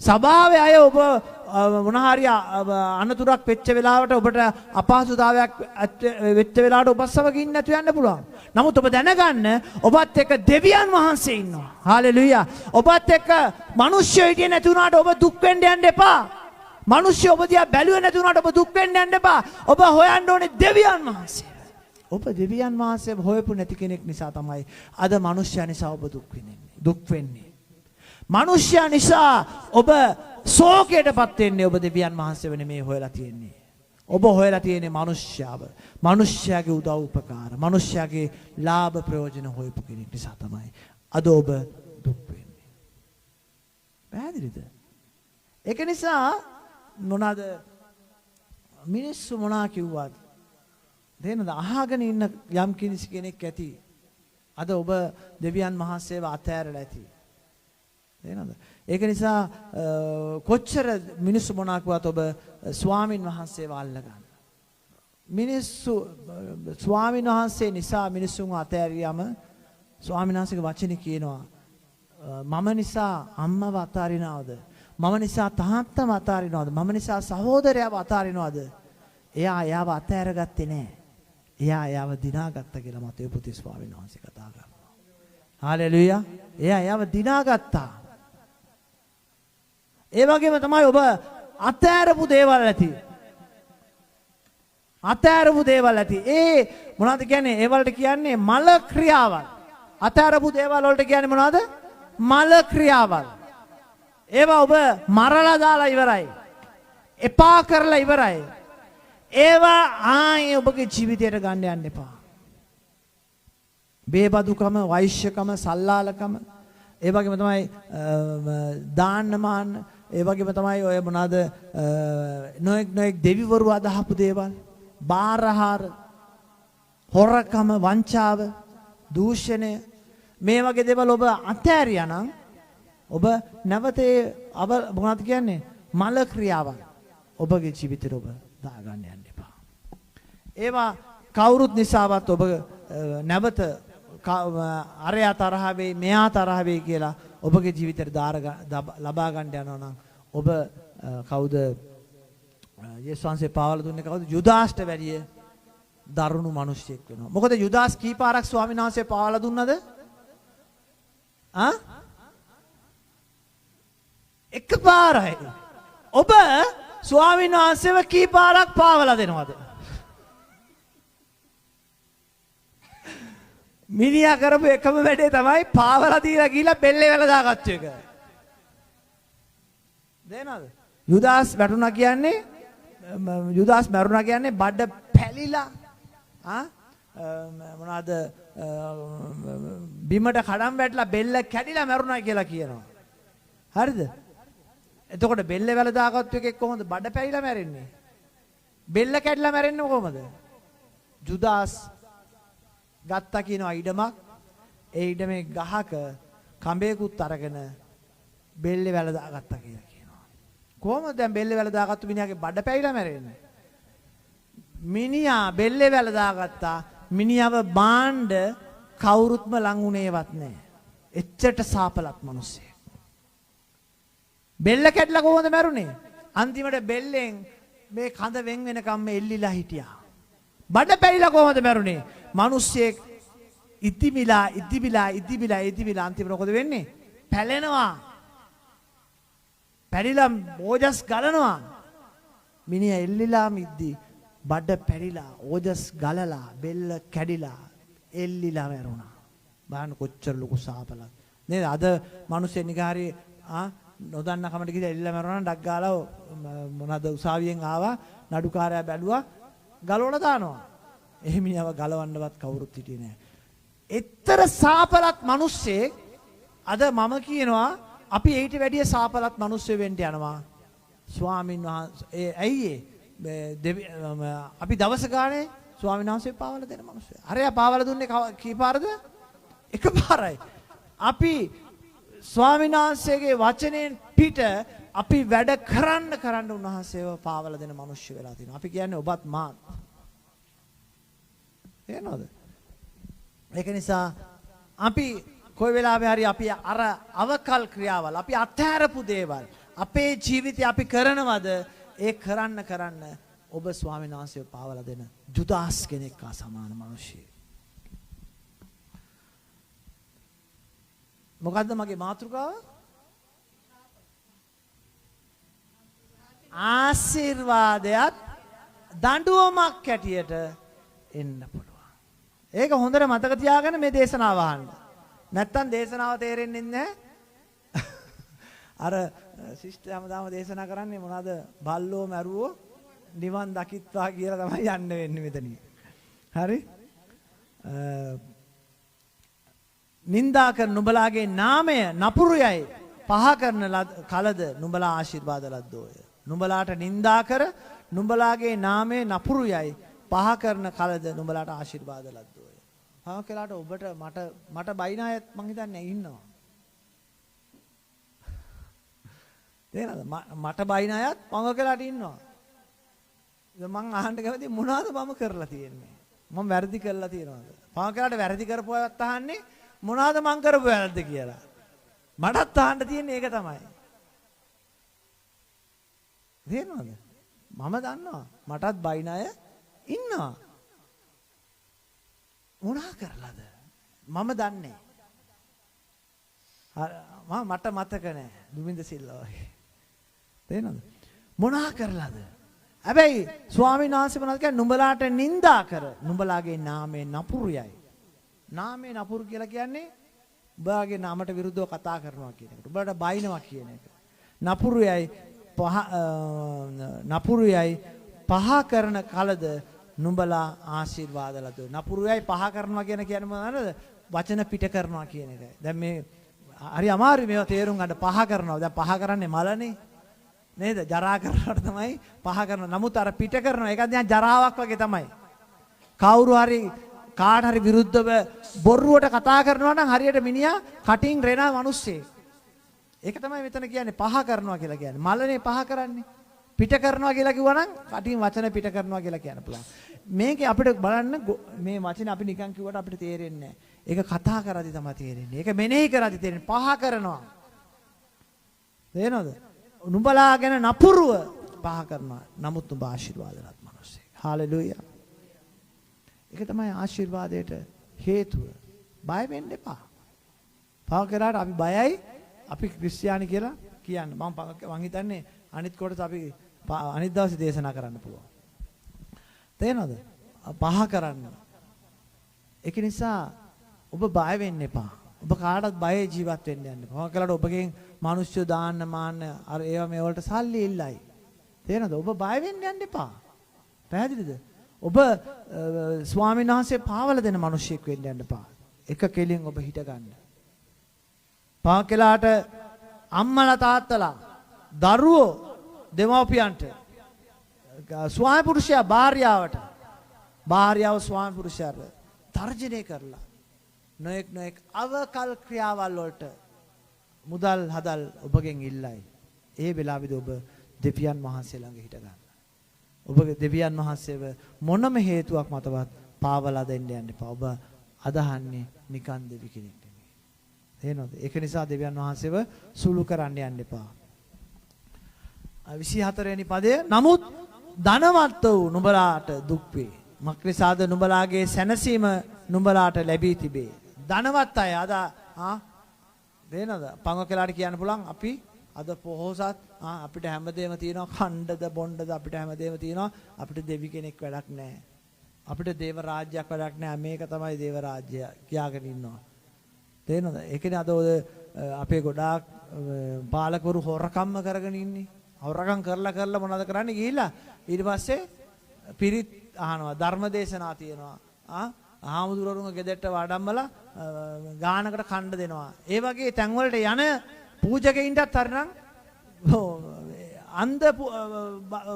සභාවේ අය ඔබ මොන හරි අනතුරක් වෙච්ච වෙලාවට ඔබට අපහසුතාවයක් වෙච්ච වෙලාවට ඔබ සමග ඉන්න නැතු යන්න පුළුවන්. නමුත් ඔබ දැනගන්න ඔබත් එක්ක දෙවියන් වහන්සේ ඉන්නවා. හාලෙලූයා. ඔබත් එක්ක මිනිස්සු හිටියේ නැති වුණාට ඔබ දුක් වෙන්න යන්න එපා. මිනිස්සු ඔබ දිහා බැලුවේ නැති වුණාට ඔබ දුක් වෙන්න යන්න එපා. ඔබ හොයන්න ඕනේ දෙවියන් වහන්සේ. ඔබ දෙවියන් වහන්සේ හොයපු නැති කෙනෙක් නිසා තමයි අද මිනිස්සයා නිසා ඔබ දුක් වෙන්නේ. මිනිස්සයා නිසා ඔබ ශෝකයටපත් වෙන්නේ ඔබ දෙවියන් වහන්සේව නෙමෙයි හොයලා තියෙන්නේ. ඔබ හොයලා තියෙන්නේ මිනිස්සයාව. මිනිස්සයාගේ උදව් උපකාර, මිනිස්සයාගේ ලාභ ප්‍රයෝජන හොයපු කෙනෙක් නිසා තමයි අද ඔබ දුක් වෙන්නේ. පැහැදිලිද? ඒක නිසා මොනවාද මිනිස්සු මොනවා කිව්වත් දෙන්නද අහගෙන ඉන්න යම් කිසි කෙනෙක් ඇති. අද ඔබ දෙවියන් වහන්සේව අතෑරලා ඇති. තේනද? ඒක නිසා කොච්චර මිනිස්සු මොනවා කිව්වත් ඔබ ස්වාමින් වහන්සේව අල්ලගන්න. මිනිස්සු ස්වාමින් වහන්සේ නිසා මිනිස්සුන්ව අතෑරියම ස්වාමීන් වහන්සේගේ වචනේ කියනවා මම නිසා අම්මව අතාරිනවද? මම නිසා තාත්තව අතාරිනවද? මම නිසා සහෝදරයව අතාරිනවද? එයා එයාව අතෑරගත්තේ නැහැ. එයා එයාව දිනාගත්තා කියලා මතේ පුති ස්වාමීන් වහන්සේ කතා කරනවා. හාලෙලූයා. එයා එයාව දිනාගත්තා. ඒ වගේම තමයි ඔබ අතෑරපු දේවල් ඇති. අතෑරපු දේවල් ඇති. ඒ මොනවද කියන්නේ? ඒ වලට කියන්නේ මල ක්‍රියාවල්. අතෑරපු දේවල් වලට කියන්නේ මොනවද? මල ක්‍රියාවල්. ඒවා ඔබ මරලා දාලා ඉවරයි. එපා කරලා ඉවරයි. ඒවා ආයේ ඔබගේ ජීවිතයට ගන්න යන්න එපා. බේබදුකම, වෛශ්‍යකම, සල්ලාලකම, ඒ වගේම තමයි දාන්නමාන, ඒ වගේම තමයි ඔය මොනවාද නොඑක් දෙවිවරු අදහපු දේවල්, බාරහාර, හොරකම, වංචාව, දූෂණය, මේ වගේ දේවල් ඔබ අතෑරියා නම් ඔබ නැවතේ මොනවද කියන්නේ මල ක්‍රියාවක් ඔබගේ ජීවිතේට ඔබ දාගන්න යන්න එපා. ඒවා කවුරුත් නිසාවත් ඔබ නැවත අරයා තරහ වෙයි මෙයා තරහ වෙයි කියලා ඔබගේ ජීවිතේට ලබා ගන්න යනවා නම් ඔබ කවුද යේසුස් වහන්සේ පාවලා දුන්නේ කවුද යුදාස්ට වැඩිය දරුණු මිනිසෙක් වෙනවා. මොකද යුදාස් කී පාරක් ස්වාමීන් වහන්සේ පාවලා දුන්නද? එකපාරයි. ඔබ ස්වාමීන් වහන්සේව කී පාරක් පාවලා දෙනවද? මිනිහා කරපු එකම වැඩේ තමයි පාවලා දීලා ගිහලා බෙල්ලේ වැල දාගත්තු එක. දේනවද? යුදාස් වැටුණා කියන්නේ යුදාස් මරුණා කියන්නේ බඩ පැලිලා මොනවාද බිමට කඩම් වැටලා බෙල්ල කැඩිලා මරුණා කියලා කියනවා. හරිද? එතකොට බෙල්ල වැල දාගත්තු එකෙක් කොහොමද බඩ පැලිලා මැරෙන්නේ? බෙල්ල කැඩිලා මැරෙන්නේ කොහොමද? යුදාස් ගත්තා කියනවා ඉඩමක්. ඒ ඉඩමේ ගහක කඹේකුත් අරගෙන බෙල්ලේ වැල දාගත්තා කියලා කියනවා. කොහොමද දැන් බෙල්ලේ වැල දාගත්තු මිනිහාගේ බඩ පැලිලා මැරෙන්නේ? මිනිහා බෙල්ලේ වැල දාගත්තා. මිනිහව බාණ්ඩ කවුරුත්ම ලං උනේවත් නැහැ. එච්චරට සාපලත් මිනිස්සෙක්. බෙල්ල කැඩලා කොහොමද මැරුණේ? අන්තිමට බෙල්ලෙන් මේ කඳ වෙන් වෙනකම් එල්ලිලා හිටියා. බඩ පැලිලා කොහොමද මැරුණේ? මිනිස්සෙක් ඉතිමිලා අන්තිමට මොකද වෙන්නේ? පැලෙනවා. පැලිලා ඕජස් ගලනවා. මිනිහා එල්ලිලා මිද්දි බඩ පැලිලා ඕජස් ගලලා බෙල්ල කැඩිලා එල්ලිලා මැරුණා. බලන්න කොච්චර ලොකු සාපලක් නේද? අද මිනිස්සු නිකාරී නොදන්න කමට ගිහලා එල්ලිලා මැරුණා නම් ඩක් ගාලා මොනවාද උසාවියෙන් ආවා නඩුකාරයා බැලුවා ගලවලා දානවා. එහෙමියව ගලවන්නවත් කවුරුත් හිටියේ නැහැ. එතර සාපලත් මිනිස්සෙක් අද මම කියනවා අපි ඊට වැඩිය සාපලත් මිනිස්සු වෙන්න යනවා. ස්වාමීන් වහන්සේ ඇයි අපි දවස ගානේ ස්වාමීන් වහන්සේ පාවලා දෙන මිනිස්සු. අරයා පාවලා දුන්නේ කී පාරද? එකපාරයි. අපි ස්වාමීන් වහන්සේගේ වචනෙන් පිට අපි වැඩ කරන්න උන්වහන්සේව පාවලා දෙන මිනිස්සු වෙලා තිනවා. අපි කියන්නේ ඔබත් මාත්. එනවද? ඒක නිසා අපි කොයි වෙලාවෙ හරි අපි අර අවකල් ක්‍රියාවල් අපි අත්හැරපු දේවල් අපේ ජීවිතේ අපි කරනවද? ඒ කරන්න ඔබ ස්වාමීන් වහන්සේව පාවලා දෙන ජුදාස් කෙනෙක් හා සමාන මිනිස්සෙක්. මොකද්ද මගේ මාතෘකාව? ආශිර්වාදයක් දඬුවමක් හැටියට එන්න පුළුවන්. ඒක හොඳට මතක තියාගන්න මේ දේශනාව අහන්න. නැත්තම් දේශනාව තේරෙන්නේ නැහැ. අර ශිෂ්ට හැමදාම දේශනා කරන්නේ මොනවාද? බල්ලෝ මැරුවෝ නිවන් දකිත්වා කියලා තමයි යන්න වෙන්නේ මෙතනින්. හරි? නින්දා කරන නුඹලාගේ නාමය නපුරුයයි පහ කරන කලද නුඹලා ආශිර්වාද ලද්දෝය. නුඹලාට නින්දා කර නුඹලාගේ නාමය නපුරුයයි පහ කරන කලද නුඹලාට ආශිර්වාද ලද්දෝය. පහ කළාට ඔබට මට බයින අයත් මං හිතන්නේ ඉන්නවා. තේරෙනවද? මට බයින අයත් පහ කළාට ඉන්නවා. මං අහන්න කැමති මොනවද මම කරලා තියෙන්නේ? මම වැරදි කරලා තියෙනවද? පහ කළාට වැරදි කරපු අයත් අහන්නේ මොනවද මං කරපු වැරද්ද කියලා. මටත් අහන්න තියෙන්නේ ඒක තමයි. තේරෙනවද? මම දන්නවා මටත් බයින අය ඉන්නවා. මොනා කරලාද? මම දන්නේ. මට මතක නැහැ. දුමින්ද සිල්වා වගේ. තේරෙනවද? මොනා කරලාද? හැබැයි ස්වාමීන් වහන්සේ මොනවද කියන්නේ? නුඹලාට නිඳා කර නුඹලාගේ නාමය නපුරුයයි. නාමය නපුරු කියලා කියන්නේ ඔබගේ නාමයට විරුද්ධව කතා කරනවා කියන එක. ඔබට බයිනවා කියන එක. නපුරුයයි පහ කරන කලද නුඹලා ආශිර්වාද ලදෝ. නපුරුයයි පහ කරනවා කියන්නේ මොනවද? වචන පිට කරනවා කියන එකයි. දැන් මේ හරි අමාරුයි මේවා තේරුම් ගන්න. පහ කරනවා. දැන් පහ කරන්නේ මලනේ. නේද? ජරා කරනවට තමයි පහ කරනවා. නමුත් අර පිට කරනවා ඒක දැන් ජරාවක් වගේ තමයි. කවුරු හරි කාට හරි විරුද්ධව බොරුවට කතා කරනවා නම් හරියට මිනිහා කටින් රෙන මිනිස්සෙක්. ඒක තමයි මෙතන කියන්නේ පහ කරනවා කියලා කියන්නේ. මලනේ පහ කරන්නේ. පිට කරනවා කියලා කිව්වනම් කටින් වචන පිට කරනවා කියලා කියන්න පුළුවන්. මේකේ අපිට බලන්න මේ වචනේ අපි නිකන් කිව්වට අපිට තේරෙන්නේ නැහැ. ඒක කතා කරද්දි තමයි තේරෙන්නේ. ඒක මෙනෙහි කරද්දි තේරෙන්නේ. පහ කරනවා. තේරෙනවද? නුඹලා ගැන නපුරුව පහ කරනවා. නමුත් නුඹ ආශිර්වාදවත් මිනිස්සෙක්. හාලෙලූයා. ඒක තමයි ආශිර්වාදයට හේතුව. බය වෙන්න එපා. පහ කරාට අපි බයයි. අපි ක්‍රිස්තියානි කියලා කියන්නේ. මම හිතන්නේ අනිත් කොටස අපි අනිත් දවසේ දේශනා කරන්න පුළුවන්. තේරෙනවද? පහ කරන්න. ඒක නිසා ඔබ බය වෙන්න එපා. ඔබ කාටවත් බය ජීවත් වෙන්න යන්න එපා. මොකද ඔබගෙන් මිනිස්සු දාන්න මාන්න අර ඒවා මේ වලට සල්ලි ඉල්ලයි. තේරෙනවද? ඔබ බය වෙන්න යන්න එපා. පැහැදිලිද? ඔබ ස්වාමීන් වහන්සේ පාවල දෙන මිනිහෙක් වෙන්න යන්න එපා. එක කෙලින් ඔබ හිට ගන්න. පාකලාට අම්මලා තාත්තලා දරුවෝ දෙමව්පියන්ට ස්වාමි පුරුෂයා භාර්යාවට භාර්යාව ස්වාමි පුරුෂයාට තර්ජනය කරලා නොඑක් අවකල් ක්‍රියාවල් වලට මුදල් හදල් ඔබගෙන් ඉල්ලයි. ඒ වෙලාවෙදී ඔබ දෙවියන් වහන්සේ ළඟ හිට ගන්න. ඔබගේ දෙවියන් වහන්සේව මොනම හේතුවක් මතවත් පාවලා දෙන්න යන්න එපා. ඔබ අදහන්නේ නිකන් දෙවි කෙනෙක් නෙමෙයි. තේරෙනවද? ඒක නිසා දෙවියන් වහන්සේව සුළු කරන්න යන්න එපා. 24 වෙනි පදය නමුත් ධනවත් වූ නුඹලාට දුක් වේ. මක්නිසාද නුඹලාගේ සැනසීම නුඹලාට ලැබී තිබේ. ධනවත් අය අද තේරෙනවද? පංගකලාට කියන්න පුළුවන් අපි අද පොහොසත් අපිට හැමදේම තියෙනවා ඛණ්ඩද බොණ්ඩද අපිට හැමදේම තියෙනවා අපිට දෙවි කෙනෙක් වැඩක් නැහැ. අපිට දේව රාජ්‍යයක් වැඩක් නැහැ. මේක තමයි දේව රාජ්‍ය කියාගෙන ඉන්නවා. තේරෙනවද? ඒකනේ අද ඔය අපේ ගොඩාක් පාලකවරු හොරකම්ම කරගෙන ඉන්නේ. හොරකම් කරලා මොනවද කරන්නේ ගිහිල්ලා ඊට පස්සේ පිරිත් අහනවා ධර්මදේශනා තියෙනවා. ආමුදුරුවරුන්ගේ ගෙදරට වඩම්මලා ගානකට කණ්ඩ දෙනවා. ඒ වගේ තැන් වලට යන පූජකයින්ටත් තරනම් අන්ධ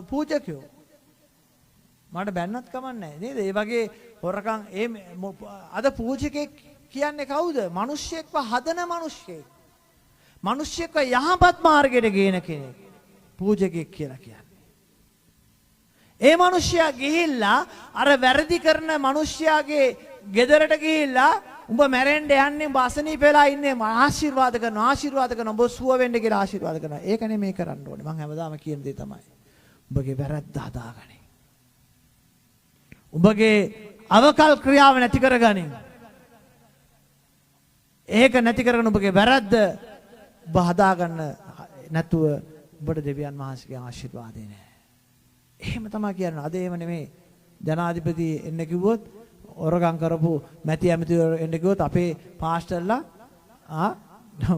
පූජකයෝ මට බැන්නත් කමන්නේ නේද? ඒ වගේ හොරකම් අද පූජකෙක් කියන්නේ කවුද? මිනිස්සෙක්ව හදන මිනිස්සෙක්. මිනිස්සෙක්ව යහපත් මාර්ගයට ගේන කෙනෙක්. පූජකෙක් කියලා කියන්නේ. ඒ මිනිස්සයා ගිහිල්ලා අර වැරදි කරන මිනිස්සයාගේ ගෙදරට ගිහිල්ලා උඹ මැරෙන්න යන්නේ උඹ අසනීප වෙලා ඉන්නේ ආශිර්වාද කරනවා උඹ සුව වෙන්න කියලා ආශිර්වාද කරනවා. ඒක නෙමෙයි කරන්න ඕනේ. මම හැමදාම කියන දේ තමයි. උඹගේ වැරද්ද හදාගනින්. උඹගේ අවකල් ක්‍රියාව නැති කරගනින්. ඒක නැති කරගෙන උඹගේ වැරද්ද ඔබ හදාගන්න නැතුව ඔබට දෙවියන් වහන්සේගේ ආශිර්වාදය නැහැ. එහෙම තමයි කියන්නේ. අද එහෙම නෙමෙයි. ජනාධිපති එන්න කිව්වොත් ඔරගම් කරපු මැති ඇමතිවරු එන්න කිව්වොත් අපේ පාස්ටර්ලා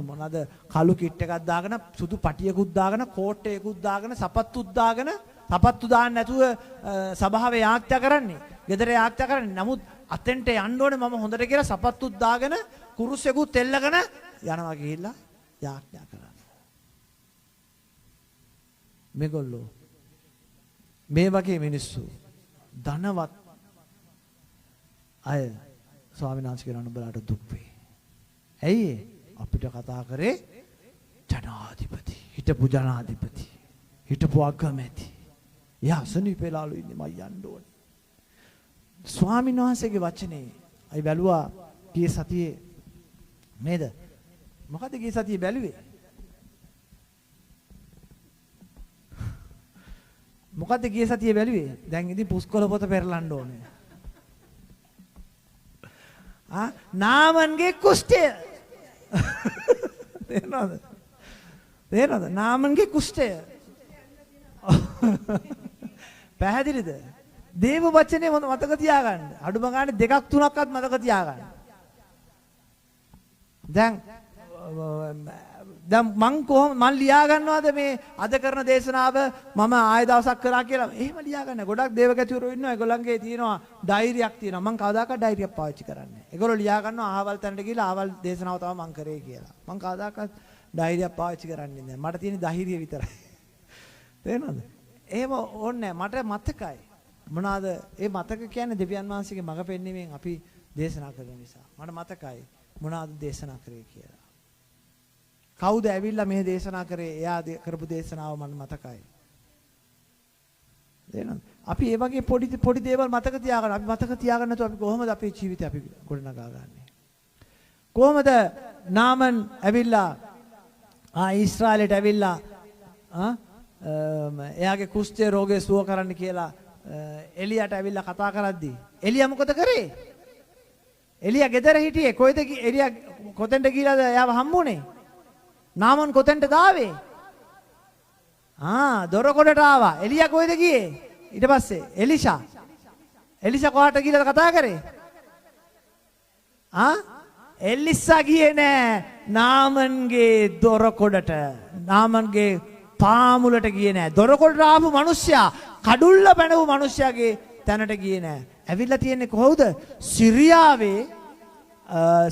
මොනවාද කළු කිට් එකක් දාගෙන සුදු පටියකුත් දාගෙන කෝට් එකකුත් දාගෙන සපත්තුත් දාගෙන සපත්තු දාන්න නැතුව සභාවේ යාඥා කරන්නේ. ගෙදර යාඥා කරන්නේ. නමුත් අතෙන්ට යන්න ඕනේ මම හොඳට කියලා සපත්තුත් දාගෙන කුරුසෙකුත් එල්ලගෙන යනවා ගිහිල්ලා යාඥා කරන්න. මේගොල්ලෝ මේ වගේ මිනිස්සු ධනවත් අය ස්වාමීන් වහන්සේ කියන උඹලාට දුක් වේ. ඇයි අපිට කතා කරේ ජනාධිපති, හිටපු ජනාධිපති, හිටපු අගමැති. යා සනීපේලාලු ඉන්නේ මම යන්න ඕනේ. ස්වාමීන් වහන්සේගේ වචනේ අයි බැලුවා ගිය සතියේ නේද? මොකද ගිය සතියේ බැලුවේ? මොකද්ද ගිය සතියේ බැලුවේ? දැන් ඉතින් පුස්කොළ පොත පෙරලන්න ඕනේ. නාමන්ගේ කුෂ්ඨය. තේරෙනවද? තේරෙනවද? නාමන්ගේ කුෂ්ඨය. පැහැදිලිද? දේව වචනේ මතක තියාගන්න. අඩුම ගානේ දෙකක් තුනක්වත් මතක තියාගන්න. දැන් මං ලියා ගන්නවද මේ අද කරන දේශනාව මම ආය දවසක් කරා කියලා? එහෙම ලියා ගන්න. ගොඩක් දේවගතිවරු ඉන්නවා. ඒගොල්ලන්ගේ තියෙනවා ඩයරියක් තියෙනවා. මං කවදාකවත් ඩයරියක් පාවිච්චි කරන්නේ නැහැ. ඒගොල්ලෝ ලියා ගන්නවා අහවල් තැනට ගිහලා අහවල් දේශනාව තමයි මං කරේ කියලා. මං කවදාකවත් ඩයරියක් පාවිච්චි කරන්නේ නැහැ. මට තියෙන ධෛර්යය විතරයි. තේරෙනවද? එහෙම ඕනේ නැහැ. මට මතකයි. මොනවාද? ඒ මතක කියන්නේ දෙවියන් වහන්සේගේ මඟ පෙන්වීමෙන් අපි දේශනා කරන නිසා. මට මතකයි මොනවාද දේශනා කරේ කියලා. කවුද ඇවිල්ලා මේ දේශනා කරේ? එයා කරපු දේශනාව මට මතකයි. තේරෙනවද? අපි ඒ වගේ පොඩි දේවල් මතක තියාගන්න. අපි මතක තියාගන්න නැතුව අපි කොහොමද අපේ ජීවිතය අපි ගොඩනගා ගන්නේ? කොහොමද නාමන් ඇවිල්ලා ඊශ්‍රායලයට ඇවිල්ලා එයාගේ කුෂ්ඨ රෝගය සුව කරන්න කියලා එලියට ඇවිල්ලා කතා කරද්දී එලියා මොකද කරේ? එලියා ගෙදර හිටියේ. කොහෙද එලියා කොතෙන්ද ගිහලාද එයාව හම්බුනේ? නාමන් කොතෙන්ද දාවේ? දොරකොඩට ආවා. එලියා කොහෙද ගියේ? ඊට පස්සේ එලිෂා කොහාට ගිහලාද කතා කරේ? එලිසා ගියේ නෑ නාමන්ගේ දොරකොඩට. නාමන්ගේ පාමුලට ගියේ නෑ. දොරකොඩට ආපු මිනිස්සයා කඩුල්ල පැනපු මිනිස්සයාගේ තැනට ගියේ නෑ. ඇවිල්ලා තියෙන්නේ කොහොමද? සිරියාවේ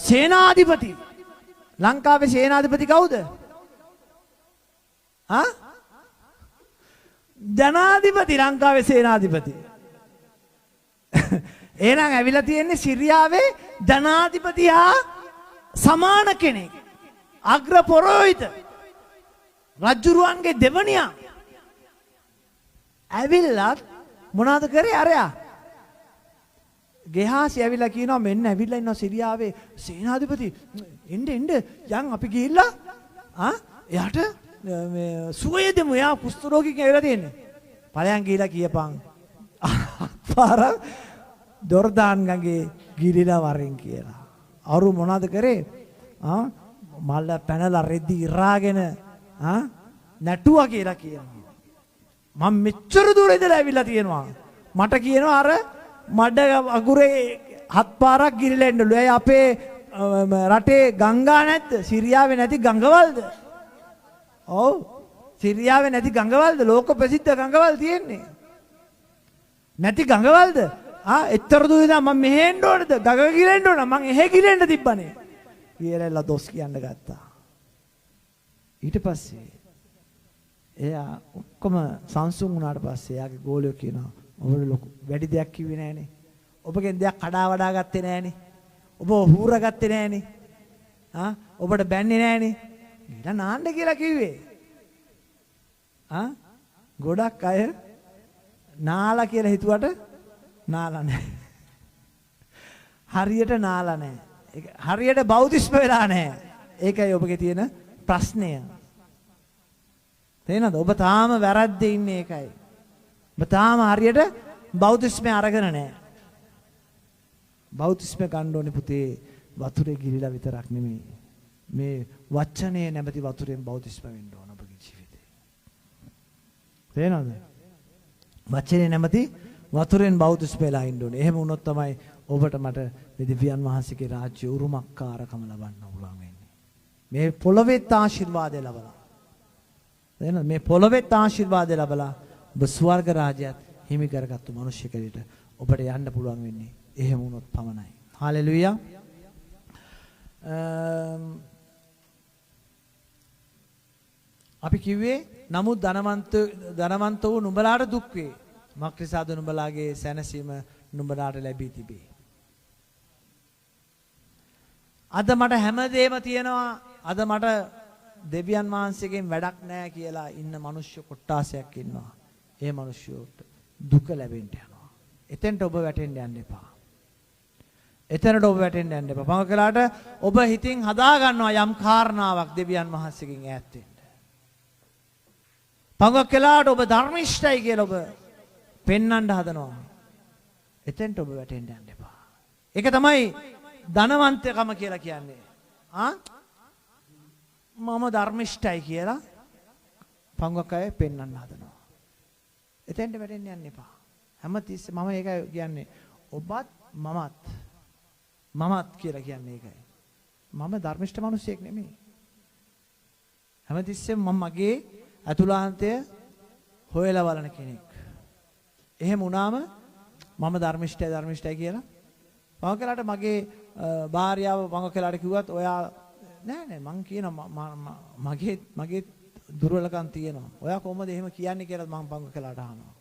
සේනාධිපති. ලංකාවේ සේනාධිපති කවුද? ජනාධිපති. ලංකාවේ සේනාධිපති. එහෙනම් ඇවිල්ලා තියෙන්නේ සිරියාවේ ජනාධිපතියා සමාන කෙනෙක්. අග්‍ර පොරෝහිත රජුරුවන්ගේ දෙවණියා ඇවිල්ලා මොනවද කරේ අරයා? ගෙහාසි ඇවිල්ලා කියනවා මෙන්න ඇවිල්ලා ඉන්නවා සිරියාවේ සේනාධිපති. එන්න යන් අපි ගිහිල්ලා එයාට මේ සුවය දෙමු. එයා කුෂ්ඨ රෝගිකෙක් ඇවිල්ලා තියෙන්නේ. ඵලයන් ගිහිල්ලා කියපන්. පාර දොර්දාන් ගඟේ ගිලිලා වරින් කියලා. අරු මොනවද කරේ? මල්ල පැනලා රෙදි ඉරාගෙන නැටුවා කියලා කියනවා. මම මෙච්චර දුර ඉඳලා ඇවිල්ලා තියෙනවා. මට කියනවා අර මඩ අගුරේ 7 පාරක් ගිලිලා එන්නලු. ඒ අපේ රටේ ගංගා නැද්ද? සිරියාවේ නැති ගංගවල්ද? ඔව්. සිරියාවේ නැති ගංගවල්ද? ලෝක ප්‍රසිද්ධ ගංගවල් තියෙන්නේ. නැති ගංගවල්ද? එච්චර දුර ඉඳන් මම මෙහෙ එන්න ඕනද? ගඟ ගිලෙන්න ඕන. මං එහෙ ගිලෙන්න තිබ්බනේ. කියලා දොස් කියන්න ගත්තා. ඊට පස්සේ එයා ඔක්කොම සංසුන් වුණාට පස්සේ එයාගේ ගෝලියෝ කියනවා ඔබට ලොකු වැඩි දෙයක් කිව්වේ නෑනේ. ඔබගෙන් දෙයක් කඩා වඩා ගත්තේ නෑනේ. ඔබ හූරා ගත්තේ නෑනේ. ඔබට බැන්නේ නෑනේ. ඊට නාන්න කියලා කිව්වේ. ගොඩක් අය නාලා කියලා හිතුවට නාලා නෑ. හරියට නාලා නෑ. හරියට බෞද්ධිස්ම වෙලා නෑ. ඒකයි ඔබගේ තියෙන ප්‍රශ්නය. තේනද? ඔබ තාම වැරද්දේ ඉන්නේ ඒකයි. ඔබ තාම හරියට බෞද්ධිස්මේ අරගෙන නෑ. බෞද්ධිස්මේ ගන්න ඕනේ පුතේ වතුරේ ගිලිලා විතරක් නෙමෙයි. මේ වචනේ නැමැති වතුරෙන් බෞද්ධිස්ම වෙන්න ඕන ඔබගේ ජීවිතේ. තේනද? වචනේ නැමැති වතුරෙන් බෞද්ධිස්ම වෙලා ඉන්න ඕනේ. එහෙම වුණොත් තමයි ඔබට මට මේ දෙවියන් වහන්සේගේ රාජ්‍ය උරුමකාරකම ලබන්න පුළුවන් වෙන්නේ. මේ පොළොවෙත් ආශිර්වාදය ලබලා. එහෙනම් මේ පොළොවෙත් ආශිර්වාදය ලබලා ඔබ ස්වර්ග රාජ්‍යයත් හිමි කරගත්තු මිනිස්සු කෙරෙට ඔබට යන්න පුළුවන් වෙන්නේ. එහෙම වුණොත් පමණයි. හාලෙලූයා. අපි කිව්වේ නමුත් ධනවන්ත වූ නුඹලාට දුක් වේ. මක්නිසාද නුඹලාගේ සැනසීම නුඹලාට ලැබී තිබේ. අද මට හැමදේම තියෙනවා. අද මට දෙවියන් වහන්සේගෙන් වැඩක් නැහැ කියලා ඉන්න මිනිස්සු කොට්ටාසයක් ඉන්නවා. ඒ මිනිස්සුන්ට දුක ලැබෙන්න යනවා. එතෙන්ට ඔබ වැටෙන්න යන්න එපා. එතනට ඔබ වැටෙන්න යන්න එපා. පංගකලාට ඔබ හිතින් හදා ගන්නවා යම් කාරණාවක් දෙවියන් වහන්සේගෙන් ඈත් වෙන්න. පංගකලාට ඔබ ධර්මිෂ්ඨයි කියලා ඔබ පෙන්වන්න හදනවා. එතෙන්ට ඔබ වැටෙන්න යන්න එපා. ඒක තමයි ධනවන්තකම කියලා කියන්නේ. මම ධර්මිෂ්ඨයි කියලා පංගක අය පෙන්වන්න හදනවා. එතෙන්ට වැටෙන්න යන්න එපා. හැමතිස්සෙම මම ඒකයි කියන්නේ ඔබත් මමත් කියලා කියන්නේ ඒකයි. මම ධර්මිෂ්ඨ මිනිසෙක් නෙමෙයි. හැමතිස්සෙම මම මගේ අතුලාන්තය හොයලා බලන කෙනෙක්. එහෙම වුණාම මම ධර්මිෂ්ඨයි කියලා පංගකලාට මගේ භාර්යාව පංගකලාට කිව්වත් ඔයා නෑ මං කියනවා මගේ දුර්වලකම් තියෙනවා. ඔයා කොහොමද එහෙම කියන්නේ කියලා මං පංගකලාට අහනවා.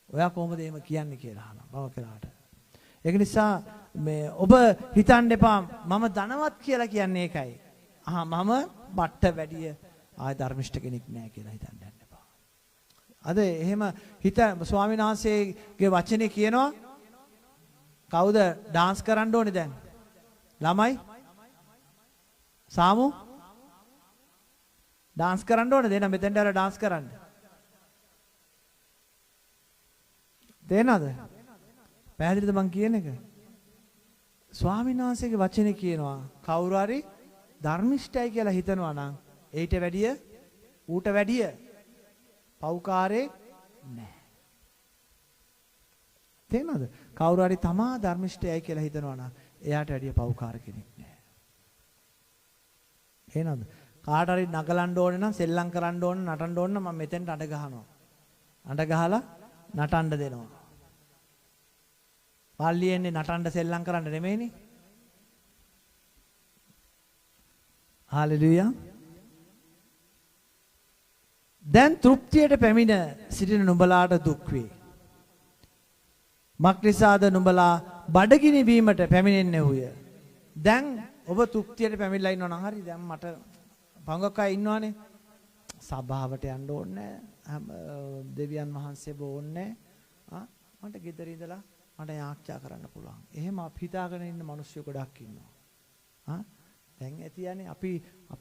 ඔයා කොහොමද එහෙම කියන්නේ කියලා අහනවා පංගකලාට. ඒක නිසා මේ ඔබ හිතන්න එපා මම ධනවත් කියලා කියන්නේ ඒකයි. මම බට්ට වැඩිය ආය ධර්මිෂ්ඨ කෙනෙක් නෑ කියලා හිතන්න යන්න එපා. අද එහෙම හිත ස්වාමීන් වහන්සේගේ වචනේ කියනවා කවුද ඩාන්ස් කරන්න ඕනේ දැන්? ළමයි? සාමු? ඩාන්ස් කරන්න ඕනේ දෙන්න මෙතෙන්ට ආලා ඩාන්ස් කරන්න. තේනද? පැහැදිලිද මං කියන එක? ස්වාමීන් වහන්සේගේ වචනේ කියනවා කවුරු හරි ධර්මිෂ්ඨයි කියලා හිතනවා නම් ඊට වැඩිය ඌට වැඩිය පෞකාරයෙක් නැහැ. තේනද? කවුරු හරි තමා ධර්මිෂ්ඨයයි කියලා හිතනවා නම් එයාට වැඩිය පෞකාර කෙනෙක් නැහැ. එහෙනවද? කාට හරි නගලන්න ඕනේ නම් සෙල්ලම් කරන්න ඕනේ නටන්න ඕනේ නම් මම මෙතෙන්ට අඬ ගහනවා. අඬ ගහලා නටන්න දෙනවා. පල්ලියෙන්නේ නටන්න සෙල්ලම් කරන්න නෙමෙයිනේ. හාලෙලූයා. දැන් තෘප්තියට පැමිණ සිටින නුඹලාට දුක් වේ. මක්නිසාද නුඹලා බඩගිනි වීමට පැමිණෙන්නේ වූය. දැන් ඔබ තෘප්තියට පැමිණලා ඉන්නවා නම් හරි දැන් මට පංගක අය ඉන්නවනේ. සභාවට යන්න ඕනේ දෙවියන් වහන්සේ බෝන්නේ. මට ගෙදර ඉඳලා මට යාච්ඡා කරන්න පුළුවන්. එහෙම අපි හිතාගෙන ඉන්න මිනිස්සු ගොඩක් ඉන්නවා. දැන් ඇතියනේ අපි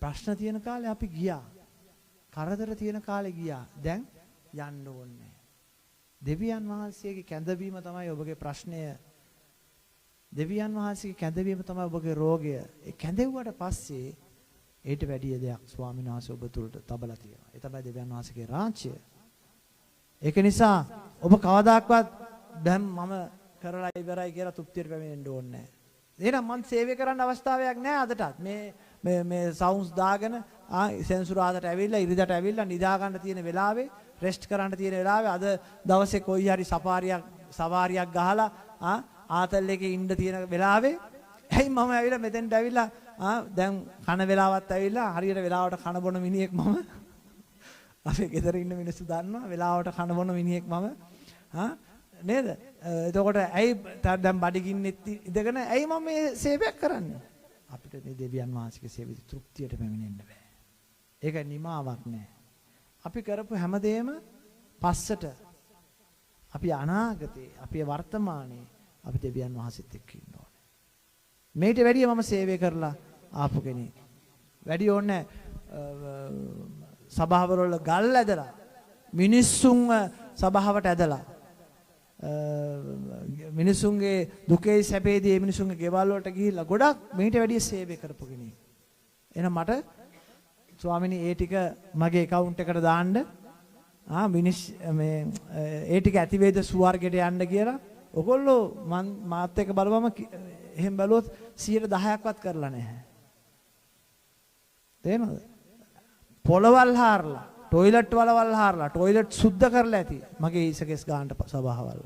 ප්‍රශ්න තියෙන කාලේ අපි ගියා. කරදර තියෙන කාලේ ගියා. දැන් යන්න ඕනේ. දෙවියන් වහන්සේගේ කැඳවීම තමයි ඔබගේ ප්‍රශ්නය. දෙවියන් වහන්සේගේ කැඳවීම තමයි ඔබගේ රෝගය. ඒ කැඳෙව්වට පස්සේ ඊට වැඩි දෙයක් ස්වාමීන් වහන්සේ ඔබ තුළට තබලා තියෙනවා. ඒ තමයි දෙවියන් වහන්සේගේ රාජ්‍යය. ඒක නිසා ඔබ කවදාක්වත් දැන් මම කරලා ඉවරයි කියලා තෘප්තියට පැමිණෙන්න ඕනේ නැහැ. එහෙනම් මම සේවය කරන්න අවස්ථාවක් නැහැ අදටත්. මේ සවුන්ස් දාගෙන සෙන්සුරාදට ඇවිල්ලා ඉරිදට ඇවිල්ලා නිදා ගන්න තියෙන වෙලාවේ රෙස්ට් කරන්න තියෙන වෙලාවේ අද දවසේ කොයි හරි සවාරියක් ගහලා ආතල් එකේ ඉන්න තියෙන වෙලාවේ ඇයි මම ඇවිල්ලා මෙතෙන්ට ඇවිල්ලා දැන් කන වෙලාවත් ඇවිල්ලා හරියට වෙලාවට කන බොන මිනිහෙක් මම අපේ ගෙදර ඉන්න මිනිස්සු දන්නවා වෙලාවට කන බොන මිනිහෙක් මම නේද? එතකොට ඇයි දැන් බඩගින්නෙත් ඉඳගෙන ඇයි මම මේ සේවයක් කරන්නේ? අපිට මේ දෙවියන් වහන්සේගේ සේවයේ තෘප්තියට පැමිණෙන්න බෑ. ඒක නිමාවක් නෑ. අපි කරපු හැමදේම පස්සට අපි අනාගතේ අපි වර්තමානයේ අපි දෙවියන් වහන්සේත් එක්ක ඉන්න ඕනේ. මේට වැඩිය මම සේවය කරලා ආපු කෙනෙක්. වැඩි ඕනේ සභාවවල ගල් ඇදලා මිනිස්සුන්ව සභාවට ඇදලා මිනිසුන්ගේ දුකේ සැපේදී මේ මිනිසුන්ගේ ගෙවල් වලට ගිහිල්ලා ගොඩක් මේට වැඩිය සේවය කරපු කෙනෙක්. එහෙනම් මට ස්වාමිනී ඒ ටික මගේ account එකට දාන්න ඒ ටික ඇති වේද සුවර්ගයට යන්න කියලා ඔයගොල්ලෝ මාත් එක්ක බලවම එහෙම බැලුවොත් 10%ක්වත් කරලා නැහැ. තේරෙනවද? පොළවල් හාරලා ටොයිලට් වලවල් හාරලා ටොයිලට් සුද්ධ කරලා ඇති මගේ ඉසකෙස් ගන්නට සභාවල්.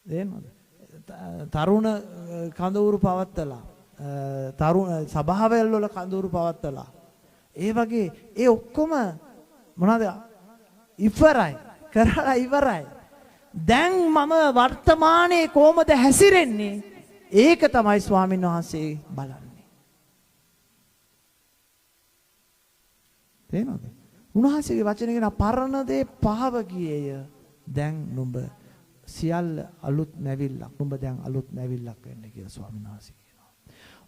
තේරෙනවද? තරුණ කඳවුරු පවත්තලා තරුණ සභාවල් වල කඳවුරු පවත්තලා ඒ වගේ ඒ ඔක්කොම මොනවද ඉවරයි කරලා ඉවරයි. දැන් මම වර්තමානයේ කොහමද හැසිරෙන්නේ? ඒක තමයි ස්වාමීන් වහන්සේ බලන්නේ. තේරෙනවද? උන්වහන්සේගේ වචනේ කියන පරණ දේ පහව ගියේය. දැන් නුඹ සියල්ල අලුත් නැවිල්ලක්. නුඹ දැන් අලුත් නැවිල්ලක් වෙන්න කියලා ස්වාමීන් වහන්සේ කියනවා.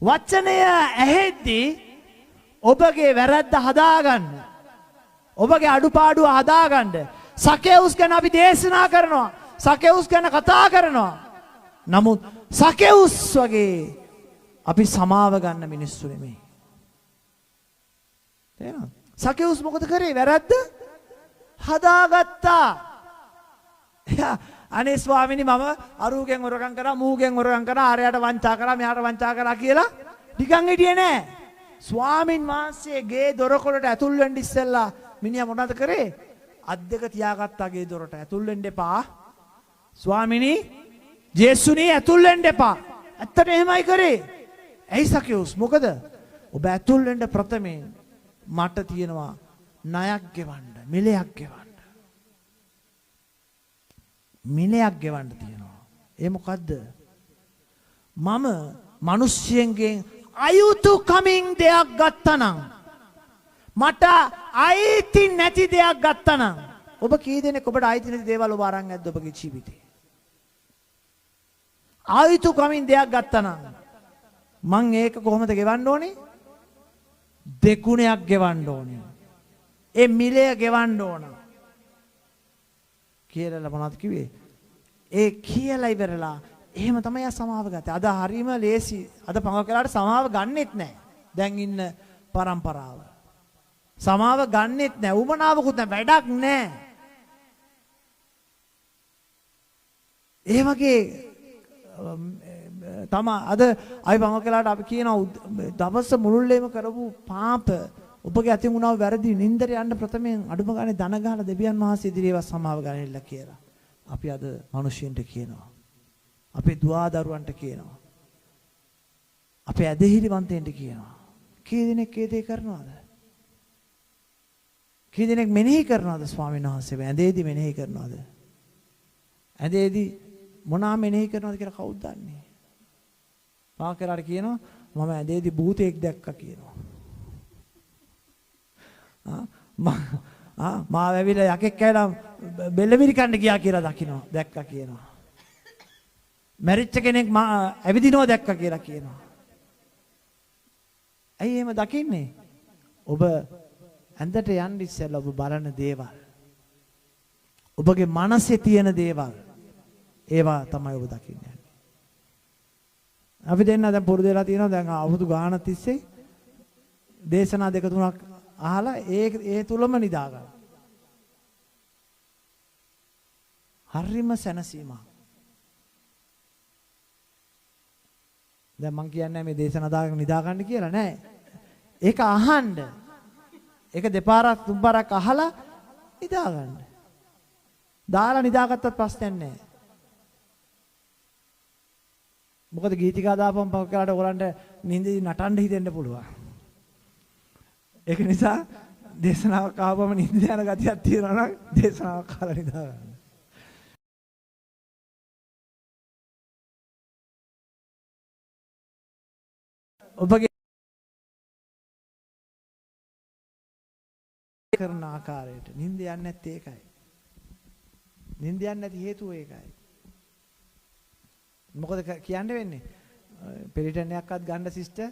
වචනය ඇහෙද්දී ඔබගේ වැරද්ද හදාගන්න. ඔබගේ අඩුපාඩුව හදාගන්න. සකේවුස් ගැන අපි දේශනා කරනවා. සකේවුස් ගැන කතා කරනවා. නමුත් සකේවුස් වගේ අපි සමාව ගන්න මිනිස්සු නෙමෙයි. තේරෙනවද? සකේවුස් මොකද කරේ? වැරද්ද හදාගත්තා. අනේ ස්වාමීනි මම අරුගෙන් හොරකම් කරා, මූගෙන් හොරකම් කරා, ආරයට වංචා කරා, මෙහාට වංචා කරා කියලා නිකන් හිටියේ නෑ. ස්වාමින් වහන්සේ ගේ දොරකොළට ඇතුල් වෙන්න ඉස්සෙල්ලා මිනිහා මොනවද කරේ? අත් දෙක තියාගත්තා ගේ දොරට. ඇතුල් වෙන්න එපා. ස්වාමිනී, ජේසුනී ඇතුල් වෙන්න එපා. ඇත්තට එහෙමයි කරේ. ඇයි සකේවුස්? මොකද? ඔබ ඇතුල් වෙන්න ප්‍රථමයෙන් මට තියෙනවා ණයක් ගෙවන්න, මිලයක් ගෙවන්න. මිලයක් ගෙවන්න තියෙනවා. ඒ මොකද්ද? මම මිනිස්යෙන්ගෙන් අයුතු කමින් දෙයක් ගත්තා නම් මට අයිති නැති දෙයක් ගත්තනම් ඔබ කී දෙනෙක් ඔබට අයිති නැති දේවල් ඔබ අරන් ඇද්ද ඔබගේ ජීවිතේ? ආයුතුකමින් දෙයක් ගත්තනම් මං ඒක කොහොමද ගෙවන්න ඕනේ? දෙගුණයක් ගෙවන්න ඕනේ. ඒ මිලය ගෙවන්න ඕන. කියලා මොනවද කිව්වේ? ඒ කියලා ඉවරලා එහෙම තමයි ආ සමාව ගත්තේ. අද හරීම ලේසි. අද පංගකලාට සමාව ගන්නෙත් නැහැ. දැන් ඉන්න પરම්පරාව. සමාව ගන්නෙත් නැහැ. උමනාවකුත් නැහැ. වැඩක් නැහැ. ඒ වගේ තමයි අද අය පංගකලාට අපි කියනවා දවස් මුළුල්ලේම කරපු පාප ඔබගේ අතින් උනව වැරදි නින්දර යන්න ප්‍රථමයෙන් අඩුම ගානේ දන ගහලා දෙවියන් වහන්සේ ඉදිරියේ සමාව ගන්නilla කියලා. අපි අද මිනිස්සුන්ට කියනවා. අපේ දුවා දරුවන්ට කියනවා. අපේ ඇදහිලිවන්තයන්ට කියනවා. කී දෙනෙක් ඒ දේ කරනවද? කී දෙනෙක් මෙනෙහි කරනවද ස්වාමීන් වහන්සේ? ඇඳේදී මෙනෙහි කරනවද? ඇඳේදී මොනවා මෙනෙහි කරනවද කියලා කවුද දන්නේ? පාකරාට කියනවා මම ඇඳේදී භූතයෙක් දැක්කා කියනවා. මාව ඇවිල්ලා යකෙක් කැලා බෙල්ලවිරි කන්න ගියා කියලා දකින්නවා දැක්කා කියනවා. මැරිච්ච කෙනෙක් ඇවිදිනවා දැක්කා කියලා කියනවා. ඇයි එහෙම දකින්නේ? ඔබ ඇඳට යන්න ඉස්සෙල්ලා ඔබ බලන දේවල්. ඔබගේ මනසේ තියෙන දේවල්. ඒවා තමයි ඔබ දකින්නේ. අපි දෙන්න දැන් පුරුදු වෙලා තියෙනවා දැන් අවුරුදු ගාණක් තිස්සේ දේශනා දෙක තුනක් අහලා ඒ තුලම නිදා ගන්න. හරිම සැනසීමක්. දැන් මං කියන්නේ මේ දේශනා දාගෙන නිදා ගන්න කියලා නෑ. ඒක අහන්න. ඒක දෙපාරක් තුන්පාරක් අහලා නිදා ගන්න. දාලා නිදාගත්තත් ප්‍රශ්නයක් නෑ. මොකද ගීතිකා දාපම් පක්කලාට ඔයගලන්ට නිින්දේ නටන්න හිතෙන්න පුළුවන්. ඒක නිසා දේශනාවක් ආවම නිින්ද යන ගතියක් තියෙනවා නම් දේශනාවක් අහලා නිදා ගන්න. ඔබගේ කරන ආකාරයට නිින්ද යන්නේ නැත්තේ ඒකයි. නිින්ද යන්නේ නැති හේතුව ඒකයි. මොකද කියන්න වෙන්නේ? පෙරිටනයක්වත් ගන්න සිස්ටර්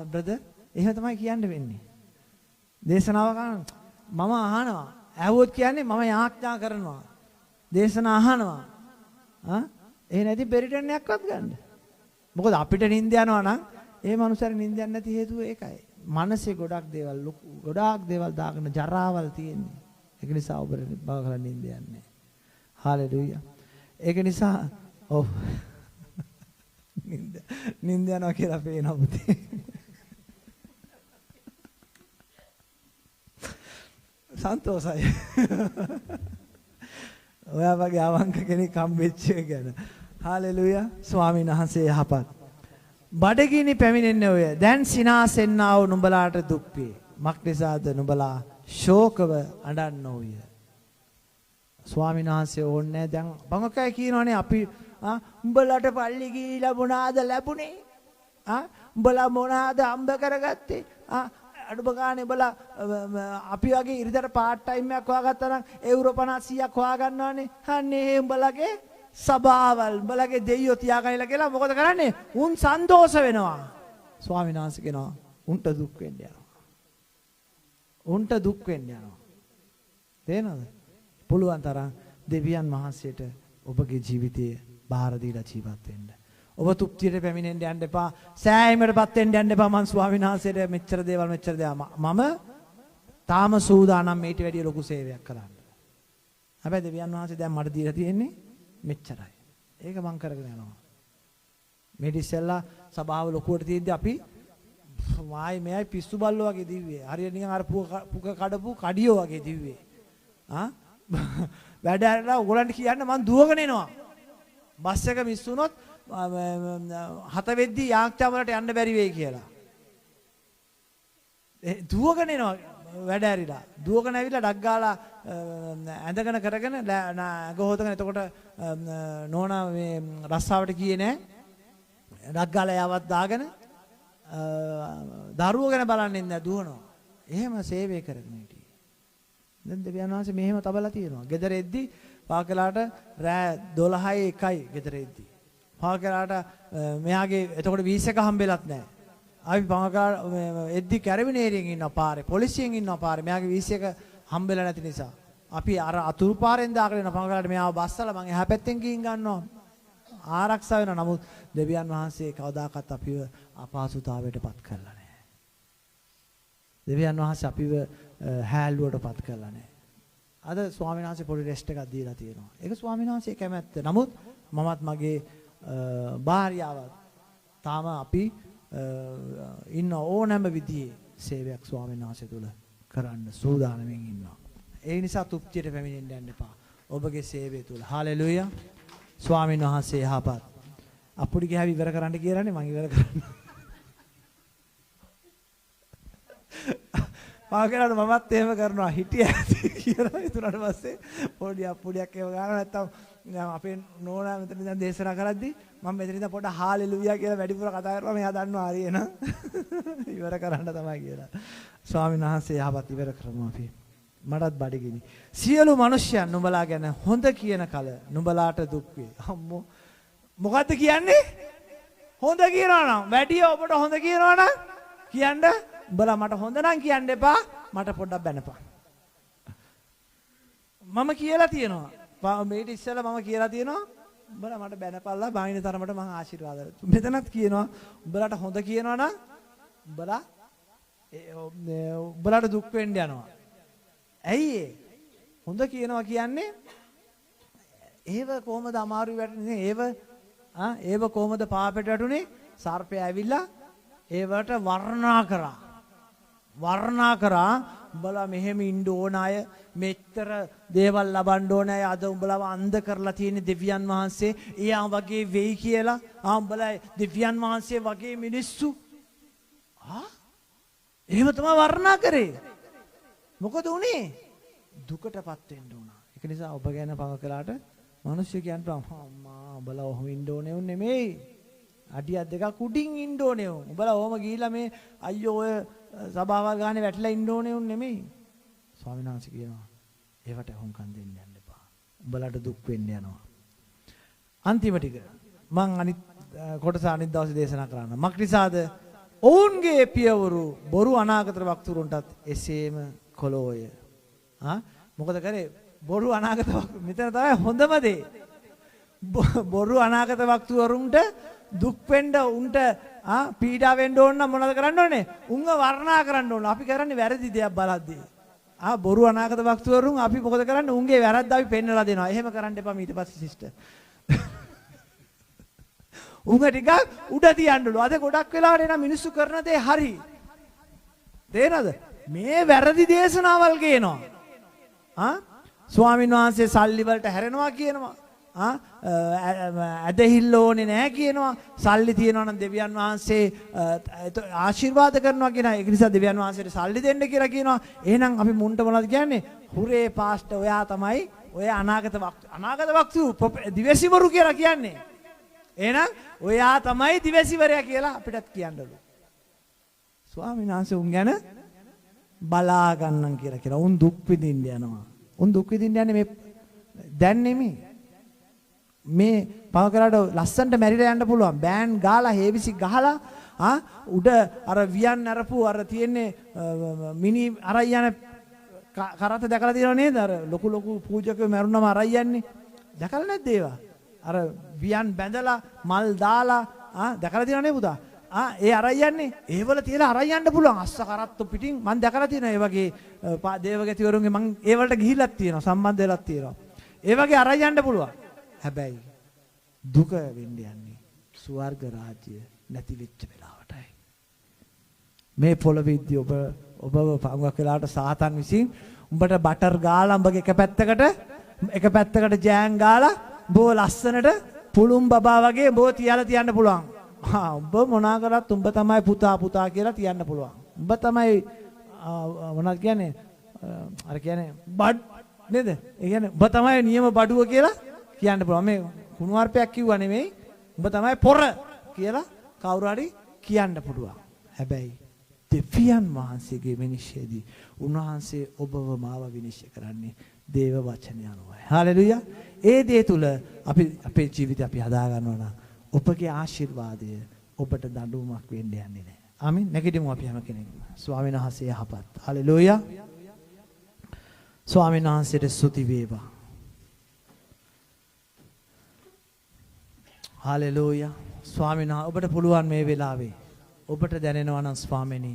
බ්‍රදර් එහෙම තමයි කියන්න වෙන්නේ. දේශනාව කරන මම අහනවා. ඇහුවොත් කියන්නේ මම යාඥා කරනවා. දේශනා අහනවා. එහෙ නැති පෙරිටනයක්වත් ගන්න. මොකද අපිට නිින්ද යනවා නම් ඒ මනුස්සයර නිින්ද යන්නේ නැති හේතුව ඒකයි. මනසේ ගොඩාක් දේවල් දාගෙන ජරාවල් තියෙන්නේ. ඒක නිසා ඔබට බගලා නිින්ද යන්නේ. හාලෙලූයා. ඒක නිසා ඔව් නිින්ද යනවා කියලා පේනවා පුතේ. සන්තෝෂයි. ඔයා වගේ අවංක කෙනෙක් හම්බෙච්ච එක ගැන. හාලෙලූයා. ස්වාමීන් වහන්සේ යහපත්. බඩගිනි පැමිණෙන්නේ ඔය. දැන් සිනාසෙන්නා වූ නුඹලාට දුක් වේ. මක් නිසාද නුඹලා ශෝකව අඬන්නෝය. ස්වාමීන් වහන්සේ ඕන්නේ දැන් බංගකයි කියනවනේ අපි උඹලට පල්ලි ගිහිලා මොනවාද ලැබුණේ? උඹලා මොනවාද හම්බ කරගත්තේ? අඩුම ගානේ උඹලා අපි වගේ ඉරිදට පාර්ට් ටයිම් එකක් හොයාගත්තා නම් යුරෝ 50ක් හොයාගන්නවනේ. අනේ උඹලගේ සබාවල් උඹලගේ දෙයියෝ තියාගන්නලා කියලා මොකද කරන්නේ? උන් සන්තෝෂ වෙනවා. ස්වාමීන් වහන්සේ කියනවා උන්ට දුක් වෙන්න යනවා. උන්ට දුක් වෙන්න යනවා. තේනවද? පුළුවන් තරම් දෙවියන් වහන්සේට ඔබගේ ජීවිතයේ බාර දීලා ජීවත් වෙන්න. ඔබ තෘප්තියට පැමිණෙන්න යන්න එපා. සෑහීමකටපත් වෙන්න යන්න එපා. මං ස්වාමීන් වහන්සේට මෙච්චර දේවල් මම තාම සූදානම් මේට වැඩිය ලොකු සේවයක් කරන්න. හැබැයි දෙවියන් වහන්සේ දැන් මට දීලා තියෙන්නේ මෙච්චරයි. ඒක මං කරගෙන යනවා. මේ ඉස්සෙල්ලා සභාව ලොකුවට තියෙද්දි අපි වායි මෙයයි පිස්සු බල්ලෝ වගේ දිව්වේ. හරියට නිකන් අර පුක කඩපු කඩියෝ වගේ දිව්වේ. වැඩ ඇරලා ඔයගොල්ලන්ට කියන්න මං දුවගෙන එනවා. බස් එක මිස් වුණොත් 7 වෙද්දි යාක්ෂා වලට යන්න බැරි වෙයි කියලා. දුවගෙන එනවා වැඩ ඇරිලා. දුවගෙන ඇවිල්ලා ඩක් ගාලා ඇඳගෙන කරගෙන ඇඟ හොදගෙන එතකොට නෝනා මේ රස්සාවට ගියේ නෑ. ඩක් ගාලා යාවත් දාගෙන දරුවෝ ගැන බලන්නේ නැහැ දුවනවා. එහෙම සේවය කරගෙන හිටියේ. දැන් දෙවියන් වහන්සේ මෙහෙම තබලා තියෙනවා. ගෙදර එද්දි පාකලාට රෑ 12:01යි ගෙදර එද්දි. පාකලාට මෙයාගේ එතකොට වීස් එක හම්බෙලත් නැහැ. අපි පාකලා එද්දි කැරබිනේරියෙන් ඉන්නවා පාරේ. පොලිසියෙන් ඉන්නවා පාරේ. මෙයාගේ වීස් එක හම්බෙලා නැති නිසා. අපි අර අතුරු පාරෙන් දාගෙන යන පාකලාට මෙයාව බස්සලා මං එහා පැත්තෙන් ගිහින් ගන්නවා. ආරක්ෂා වෙනවා. නමුත් දෙවියන් වහන්සේ කවදාකවත් අපිව අපහසුතාවයටපත් කරලා නැහැ. දෙවියන් වහන්සේ අපිව හැල්ලුවටපත් කරලා නැහැ. අද ස්වාමීන් වහන්සේ පොඩි රෙස්ට් එකක් දීලා තියෙනවා. ඒක ස්වාමීන් වහන්සේ කැමැත්ත. නමුත් මමත් මගේ භාර්යාවත් තාම අපි ඉන්න ඕනෑම විදිහේ සේවයක් ස්වාමීන් වහන්සේ තුල කරන්න සූදානම්ෙන් ඉන්නවා. ඒ නිසා තුප්තියට පැමිණෙන්න යන්න එපා. ඔබගේ සේවය තුල. හාලෙලූයා. ස්වාමීන් වහන්සේ යහපත්. අපුඩි ගෑවි ඉවර කරන්න කියලානේ මම ඉවර කරන්න. පාකරන මමත් එහෙම කරනවා හිටිය ඇති කියලා ඉතුරුට පස්සේ පොඩි අප්පුඩියක් ඒව ගන්නවා නැත්තම් අපේ නෝනා මෙතන ඉඳන් දේශනා කරද්දි මම මෙතන ඉඳන් පොඩ හාලෙලූයා කියලා වැඩිපුර කතා කරලා මෙයා දන්නවා හරියන ඉවර කරන්න තමයි කියලා. ස්වාමීන් වහන්සේ යහපත් ඉවර කරමු අපි. මටත් බඩගිනි. සියලු මිනිස්යන් නුඹලා ගැන හොඳ කියන කල නුඹලාට දුක් වේ. අම්මෝ මොකද්ද කියන්නේ? හොඳ කියනවා නම් වැඩි ඔබට හොඳ කියනවා නම් කියන්න උඹලා මට හොඳ නම් කියන්න එපා මට පොඩ්ඩක් බැනපන්. මම කියලා තියෙනවා. මේට ඉස්සෙල්ලා මම කියලා තියෙනවා උඹලා මට බැනපල්ලා බාහින තරමට මම ආශිර්වාද කරනවා. මෙතනත් කියනවා උඹලාට හොඳ කියනවා නම් උඹලාට දුක් වෙන්න යනවා. ඇයි හොඳ කියනවා කියන්නේ ඒව කොහමද අමාරු වැටුනේ ඒව කොහමද පාපෙට වැටුනේ සර්පය ඇවිල්ලා ඒවට වර්ණනා කරා උඹලා මෙහෙම ඉන්න ඕන අය මෙච්චර දේවල් ලබන්න ඕන අය අද උඹලව අන්ධ කරලා තියෙන දෙවියන් වහන්සේ එයා වගේ වෙයි කියලා උඹලා දෙවියන් වහන්සේ වගේ මිනිස්සු එහෙම තමයි වර්ණනා කරේ. මොකද උනේ? දුකටපත් වෙන්න උනා. ඒක නිසා ඔබ ගැන පව කළාට මිනිස්සු කියනවා අම්මා උඹලා ඔහොම ඉන්න ඕනේ නෙමෙයි. අඩියක් දෙකක් උඩින් ඉන්න ඕනේ. උඹලා ඔහොම ගිහිල්ලා මේ අයියෝ ඔය සභාවල් ගානේ වැටලා ඉන්න ඕනේ නෙමෙයි. ස්වාමීන් වහන්සේ කියනවා ඒවට හොංකම් දෙන්න යන්න එපා. උඹලාට දුක් වෙන්න යනවා. අන්තිම ටික මං අනිත් කොටස අනිත් දවසේ දේශනා කරන්න. මක්නිසාද ඔවුන්ගේ පියවරු බොරු අනාගත වක්තුරුන්ටත් එසේම කොළෝය. මොකද කරේ? බොරු අනාගත මෙතන තමයි හොඳම දේ. බොරු අනාගත වක්තුරුන්ට දුක් වෙන්න උන්ට පීඩා වෙන්න ඕන නම් මොනවද කරන්න ඕනේ? උන්ව වර්ණනා කරන්න ඕන. අපි කරන්නේ වැරදි දෙයක් බලද්දී. බොරු අනාගත වක්තුරුන් අපි මොකද කරන්නේ? උන්ගේ වැරද්ද අපි පෙන්නලා දෙනවා. එහෙම කරන්න එපා ඊට පස්සේ සිස්ටර්. උංග ටිකක් උඩ තියන්නලු. අද ගොඩක් වෙලාවට එන මිනිස්සු කරන දේ හරි. තේරෙනවද? මේ වැරදි දේශනාවල් කියනවා. ස්වාමීන් වහන්සේ සල්ලි වලට හැරෙනවා කියනවා. ඇදහිල්ල ඕනේ නැහැ කියනවා. සල්ලි තියනවා නම් දෙවියන් වහන්සේ ආශිර්වාද කරනවා කියනවා. ඒක නිසා දෙවියන් වහන්සේට සල්ලි දෙන්න කියලා කියනවා. එහෙනම් අපි මුන්ට මොනවද කියන්නේ? හුරේ පාස්ටර් ඔයා තමයි ඔය අනාගත වක්තු දිවසිවරු කියලා කියන්නේ. එහෙනම් ඔයා තමයි දිවසිවරයා කියලා අපිටත් කියන්නලු. ස්වාමීන් වහන්සේ උන් ගැන බලා ගන්නම් කියලා. උන් දුක් විඳින්න යනවා. උන් දුක් විඳින්න යන්නේ මේ දැන් නෙමෙයි. මේ පව කරාට ලස්සන්ට මැරිලා යන්න පුළුවන්. බෑන් ගාලා හේවිසි ගහලා උඩ අර වියන් අරපු අර තියෙන්නේ මිනි අරයි යන කරත දැකලා තියෙනව නේද? අර ලොකු පූජකයෝ මැරුණම අරයි යන්නේ. දැකලා නැද්ද ඒවා? අර වියන් බැඳලා මල් දාලා දැකලා තියෙනව නේ පුතා? ඒ අරයි යන්නේ. ඒවල තියලා අරයි යන්න පුළුවන්. අස්ස කරත්තු පිටින් මම දැකලා තියෙනවා. ඒ වගේ දේවගතිවරුන්ගේ මම ඒ වලට ගිහිල්ලක් තියෙනවා. සම්බන්ධ වෙලක් තියෙනවා. ඒ වගේ අරයි යන්න පුළුවන්. හැබැයි දුක වෙන්න යන්නේ ස්වර්ග රාජ්‍ය නැති වෙච්ච වෙලාවටයි. මේ පොළොවේදී ඔබව පංගුවක් වෙලාවට සාතන් විසින් උඹට බටර් ගාලා උඹගේ එක පැත්තකට ජෑන් ගාලා බෝ ලස්සනට පුළුම් බබා වගේ බෝ තියලා තියන්න පුළුවන්. උඹ මොනා කරත් උඹ තමයි පුතා කියලා තියන්න පුළුවන්. උඹ තමයි මොනවද කියන්නේ? අර කියන්නේ බඩ් නේද? ඒ කියන්නේ උඹ තමයි නියම බඩුව කියලා කියන්න පුළුවන්. මේ කුණුවarpයක් කිව්වා නෙමෙයි. උඹ තමයි පොර කියලා කවුරු හරි කියන්න පුළුවන්. හැබැයි දෙවියන් වහන්සේගේ විනිශ්චයදී උන්වහන්සේ ඔබව මාව විනිශ්චය කරන්නේ දේව වචනය අනුවයි. හාලෙලූයා. ඒ දේ තුල අපි අපේ ජීවිතය අපි හදා ගන්නවා නම් ඔබගේ ආශිර්වාදය ඔබට දඬුවමක් වෙන්න යන්නේ නැහැ. ආමීන්. නැගිටිමු අපි හැම කෙනෙක්ම. ස්වාමීන් වහන්සේ යහපත්. හාලෙලූයා. ස්වාමීන් වහන්සේට ස්තුති වේවා. හාලෙලූයා. ස්වාමීන් වහන්සේ ඔබට පුළුවන් මේ වෙලාවේ ඔබට දැනෙනවා නම් ස්වාමීනි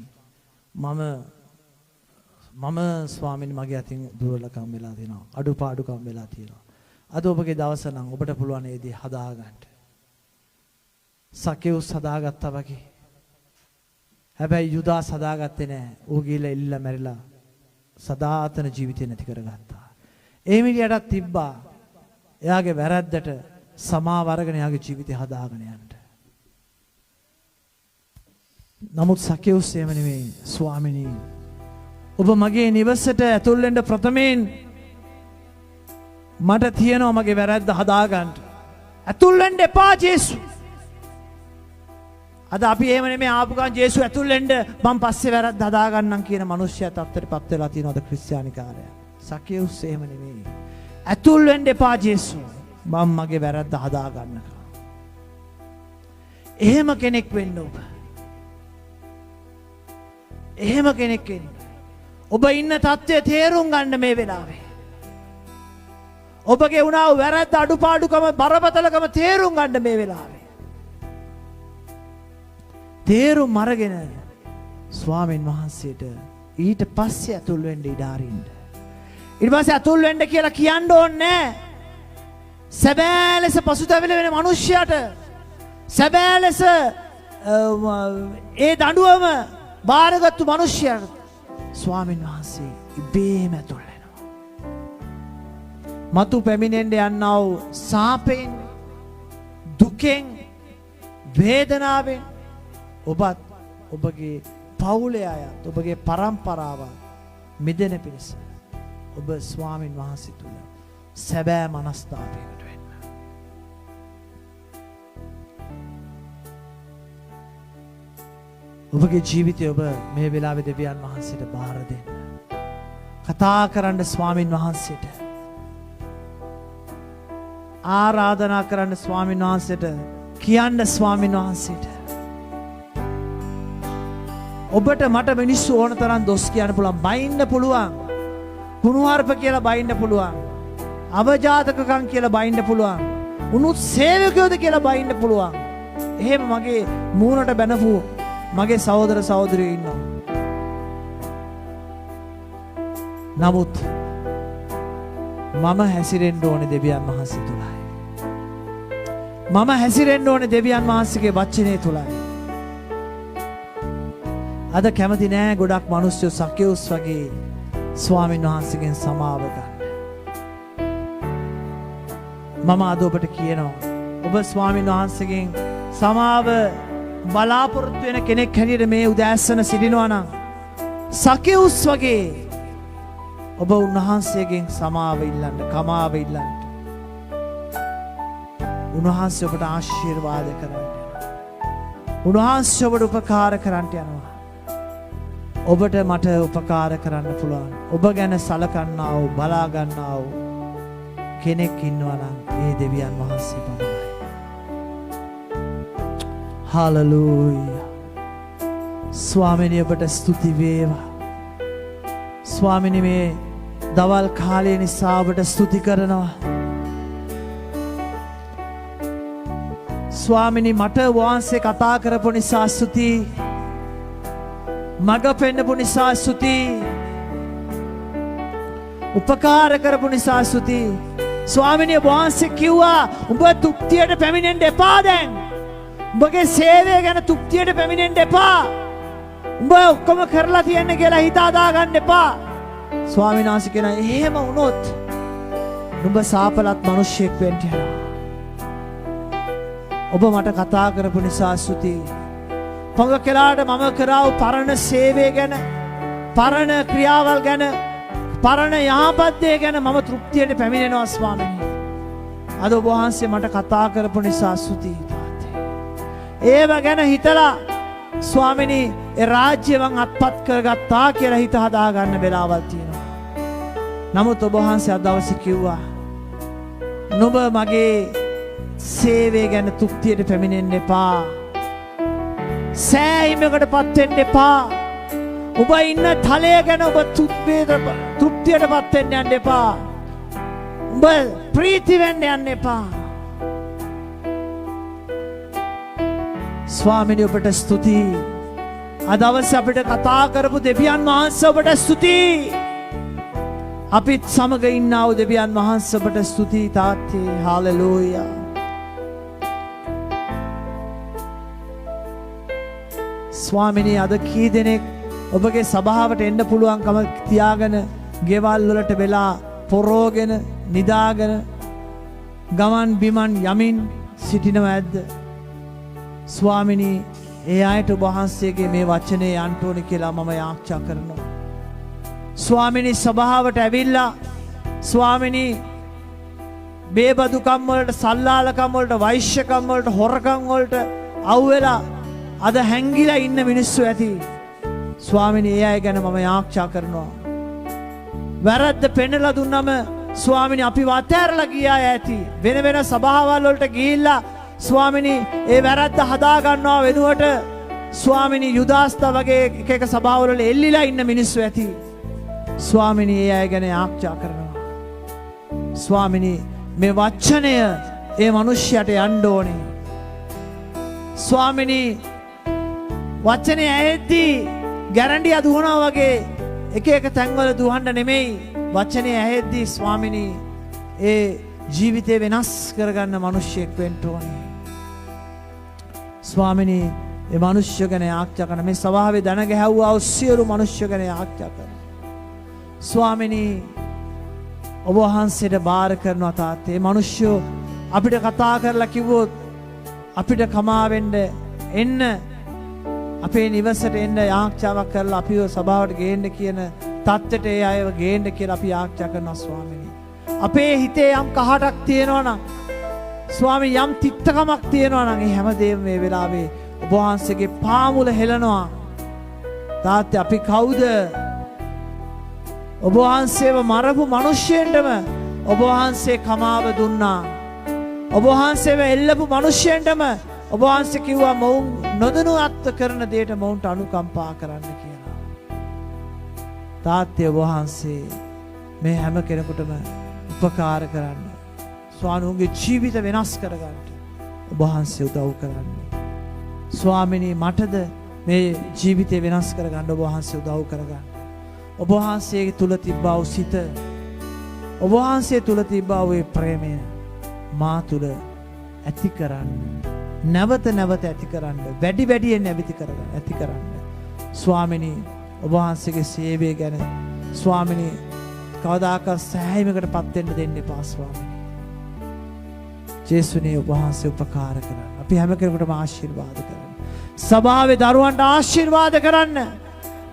මම ස්වාමීනි මගේ අතින් දුර්වලකම් වෙලා තියෙනවා. අඩුපාඩුකම් වෙලා තියෙනවා. අද ඔබගේ දවස නම් ඔබට පුළුවන් ඒ දේ හදාගන්න. සකේවුස් හදාගත්තා වගේ. හැබැයි යුදාස් හදාගත්තේ නැහැ. ඌ ගිහලා එල්ලලා මැරිලා සදාතන ජීවිතේ නැති කරගත්තා. එමිලියටත් තිබ්බා එයාගේ වැරද්දට සමාව අරගෙන එයාගේ ජීවිතය හදාගෙන යන්න. නමුත් සකේවුස් එහෙම නෙමෙයි. ස්වාමිනී ඔබ මගේ නිවසට ඇතුල් වෙන්න ප්‍රථමයෙන් මට තියෙනවා මගේ වැරද්ද හදාගන්න. ඇතුල් වෙන්න එපා ජේසු. අද අපි එහෙම නෙමෙයි ආපු ගමන් ජේසු ඇතුල් වෙන්න මම පස්සේ වැරද්ද හදාගන්නම් කියන මිනිස්සයා තත්ත්වයටපත් වෙලා තියෙනවද ක්‍රිස්තියානිකාරයා? සකේවුස් එහෙම නෙමෙයි. ඇතුල් වෙන්න එපා ජේසු. මම මගේ වැරද්ද හදාගන්නකම්. එහෙම කෙනෙක් වෙන්න ඔබ. එහෙම කෙනෙක් වෙන්න. ඔබ ඉන්න තත්ත්වය තේරුම් ගන්න මේ වෙලාවේ. ඔබගේ වුණා වූ වැරද්ද අඩුපාඩුකම බරපතලකම තේරුම් ගන්න මේ වෙලාවේ. තේරුම් අරගෙන ස්වාමීන් වහන්සේට ඊට පස්සේ ඇතුල් වෙන්න ඉඩ අරින්න. ඊට පස්සේ ඇතුල් වෙන්න කියලා කියන්න ඕනේ නැහැ. සැබෑ ලෙස පසුතැවිලි වෙන මිනිහයාට සැබෑ ලෙස ඒ දඬුවම බාරගත්තු මිනිහයාට ස්වාමීන් වහන්සේ ඉබේම ඇතුල් වෙනවා. මතු පැමිණෙන්න යන්නා වූ සාපෙන් දුකෙන් වේදනාවෙන් ඔබත් ඔබගේ පවුලේ අයත් ඔබගේ පරම්පරාවත් මිදෙන පිණිස ඔබ ස්වාමීන් වහන්සේ තුල සැබෑ මනස්තාපයකට වෙන්න. ඔබගේ ජීවිතය ඔබ මේ වෙලාවේ දෙවියන් වහන්සේට බාර දෙන්න. කතා කරන්න ස්වාමීන් වහන්සේට. ආරාධනා කරන්න ස්වාමීන් වහන්සේට. කියන්න ස්වාමීන් වහන්සේට. ඔබට මට මිනිස්සු ඕන තරම් දොස් කියන්න පුළුවන්. බයින්න පුළුවන්. කුණුහරුප කියලා බයින්න පුළුවන්. අවජාතකකම් කියලා බයින්න පුළුවන්. උනුත් සේවකයෝද කියලා බයින්න පුළුවන්. එහෙම මගේ මූණට බැනපු මගේ සහෝදර සහෝදරියෝ ඉන්නවා. නමුත් මම හැසිරෙන්න ඕනේ දෙවියන් වහන්සේ තුලයි. මම හැසිරෙන්න ඕනේ දෙවියන් වහන්සේගේ වචනේ තුලයි. අද කැමති නෑ ගොඩක් මිනිස්සු සකේවුස් වගේ ස්වාමීන් වහන්සේගෙන් සමාව ගන්න. මම අද ඔබට කියනවා ඔබ ස්වාමීන් වහන්සේගෙන් සමාව බලාපොරොත්තු වෙන කෙනෙක් හැටියට මේ උදෑසන සිටිනවා නම් සකේවුස් වගේ ඔබ උන්වහන්සේගෙන් සමාව ඉල්ලන්න, කමාව ඉල්ලන්න. උන්වහන්සේ ඔබට ආශිර්වාද කරන්න. උන්වහන්සේ ඔබට උපකාර කරන්න යනවා. ඔබට මට උපකාර කරන්න පුළුවන්. ඔබ ගැන සලකන්නා වූ, බලා ගන්නා වූ කෙනෙක් ඉන්නවා නම් ඒ දෙවියන් වහන්සේ පමණයි. හාලෙලූයා. ස්වාමීනි ඔබට ස්තුති වේවා. ස්වාමීනි මේ දවල් කාලය නිසා ඔබට ස්තුති කරනවා. ස්වාමීනි මට වහන්සේ කතා කරපු නිසා ස්තුතියි. මඟ පෙන්නපු නිසා ස්තුතියි. උපකාර කරපු නිසා ස්තුතියි. ස්වාමීනි වහන්සේ කිව්වා උඹ තුප්තියට පැමිණෙන්න එපා දැන්. උඹගේ සේවය ගැන තුප්තියට පැමිණෙන්න එපා. උඹ ඔක්කොම කරලා තියන්නේ කියලා හිත හදා ගන්න එපා. ස්වාමීන් වහන්සේ කියනවා එහෙම වුණොත් නුඹ සාපලත් මිනිහෙක් වෙන්න යනවා. ඔබ මට කතා කරපු නිසා ස්තුතියි. පොඟ කළාට මම කරා වූ පරණ සේවය ගැන, පරණ ක්‍රියාවල් ගැන, පරණ යහපත් දේ ගැන මම තෘප්තියට පැමිණෙනවා ස්වාමීනි. අද ඔබ වහන්සේ මට කතා කරපු නිසා ස්තුතියි. ඒව ගැන හිතලා ස්වාමිනී ඒ රාජ්‍ය මං අත්පත් කරගත්තා කියලා හිත හදාගන්න වෙලාවල් තියෙනවා. නමුත් ඔබ වහන්සේ අද දවසේ කිව්වා නුඹ මගේ සේවය ගැන තෘප්තියට පැමිණෙන්න එපා. සෑහීමකටපත් වෙන්න එපා. ඔබ ඉන්න තලය ගැන ඔබ තෘප්තියටපත් වෙන්න යන්න එපා. ඔබ ප්‍රීති වෙන්න යන්න එපා. ස්වාමිනී ඔබට ස්තුතියි. අද දවසේ අපිට කතා කරපු දෙවියන් වහන්සේ ඔබට ස්තුතියි. අපිත් සමග ඉන්නා වූ දෙවියන් වහන්සේ ඔබට ස්තුතියි තාත්තේ. හාලෙලූයා. ස්වාමිනී අද කී දෙනෙක් ඔබගේ සභාවට එන්න පුළුවන්කම තියාගෙන ගෙවල් වලට වෙලා පොරෝගෙන නිදාගෙන ගමන් බිමන් යමින් සිටිනව ඇද්ද? ස්වාමිනී ඒ අයට ඔබ වහන්සේගේ මේ වචනේ යන්න ඕනේ කියලා මම යාඥා කරනවා. ස්වාමිනී සභාවට ඇවිල්ලා ස්වාමිනී බේබදුකම් වලට සල්ලාලකම් වලට වෛශ්‍යකම් වලට හොරකම් වලට අවුවෙලා අද හැංගිලා ඉන්න මිනිස්සු ඇති. ස්වාමිනී ඒ අය ගැන මම යාඥා කරනවා. වැරද්ද පෙන්නලා දුන්නම ස්වාමිනී අපි වතෑරලා ගියා ඇති. වෙන වෙන සභාවල් වලට ගිහිල්ලා ස්වාමිනී ඒ වැරද්ද හදා ගන්නවා වෙනුවට ස්වාමිනී යුදාස්තා වගේ එක සභාවල එල්ලිලා ඉන්න මිනිස්සු ඇති. ස්වාමිනී ඒ අය ගැන යාඥා කරනවා. ස්වාමිනී මේ වචනය ඒ මිනිහයට යන්න ඕනේ. ස්වාමිනී වචනේ ඇහෙද්දී ගැරන්ඩිය දුවනවා වගේ එක එක තැන්වල දුවන්න නෙමෙයි. වචනේ ඇහෙද්දී ස්වාමිනී ඒ ජීවිතේ වෙනස් කරගන්න මිනිහෙක් වෙන්න ඕනේ. ස්වාමිනී ඒ මිනිස්සු ගැන යාඥා කරන මේ සභාවේ දන ගැහුවා වූ සියලු මිනිස්සු ගැන යාඥා කරනවා. ස්වාමිනී ඔබ වහන්සේට බාර කරනවා තාත්තේ. මේ මිනිස්සු අපිට කතා කරලා කිව්වොත් අපිට කමා වෙන්න එන්න අපේ නිවසට එන්න යාඥාවක් කරලා අපිව සභාවට ගේන්න කියන තත්ත්වයට ඒ අයව ගේන්න කියලා අපි යාඥා කරනවා ස්වාමිනී. අපේ හිතේ යම් කහටක් තියෙනවා නම් ස්වාමී යම් තිත්තකමක් තියෙනවා නම් ඒ හැමදේම මේ වෙලාවේ ඔබ වහන්සේගේ පාමුල හෙලනවා. තාත්තේ අපි කවුද? ඔබ වහන්සේව මරපු මිනිස්සෙන්ටම ඔබ වහන්සේ කමාව දුන්නා. ඔබ වහන්සේව එල්ලපු මිනිස්සෙන්ටම ඔබ වහන්සේ කිව්වා මොවුන් නොදනුවත්ව කරන දෙයට මොවුන්ට අනුකම්පා කරන්න කියලා. තාත්තේ ඔබ වහන්සේ මේ හැම කෙනෙකුටම උපකාර කරන්න. ස්වාමීන්ගේ ජීවිත වෙනස් කරගන්න ඔබ වහන්සේ උදව් කරන්න. ස්වාමිනී මටද මේ ජීවිතය වෙනස් කරගන්න ඔබ වහන්සේ උදව් කරගන්න. ඔබ වහන්සේ තුල තිබ්බා වූ සිත, ඔබ වහන්සේ තුල තිබ්බා වූ ප්‍රේමය මා තුල ඇති කරන්න. නැවත නැවත ඇති කරන්න. වැඩි වැඩියෙන් ඇති කරන්න. ස්වාමිනී ඔබ වහන්සේගේ සේවය ගැන ස්වාමිනී කවදාකවත් සෑහීමකටපත් වෙන්න දෙන්න එපා ස්වාමිනී. ජේසුනේ ඔබ වහන්සේ උපකාර කරන්න. අපි හැම කෙනෙකුටම ආශිර්වාද කරන්න. සභාවේ දරුවන්ට ආශිර්වාද කරන්න.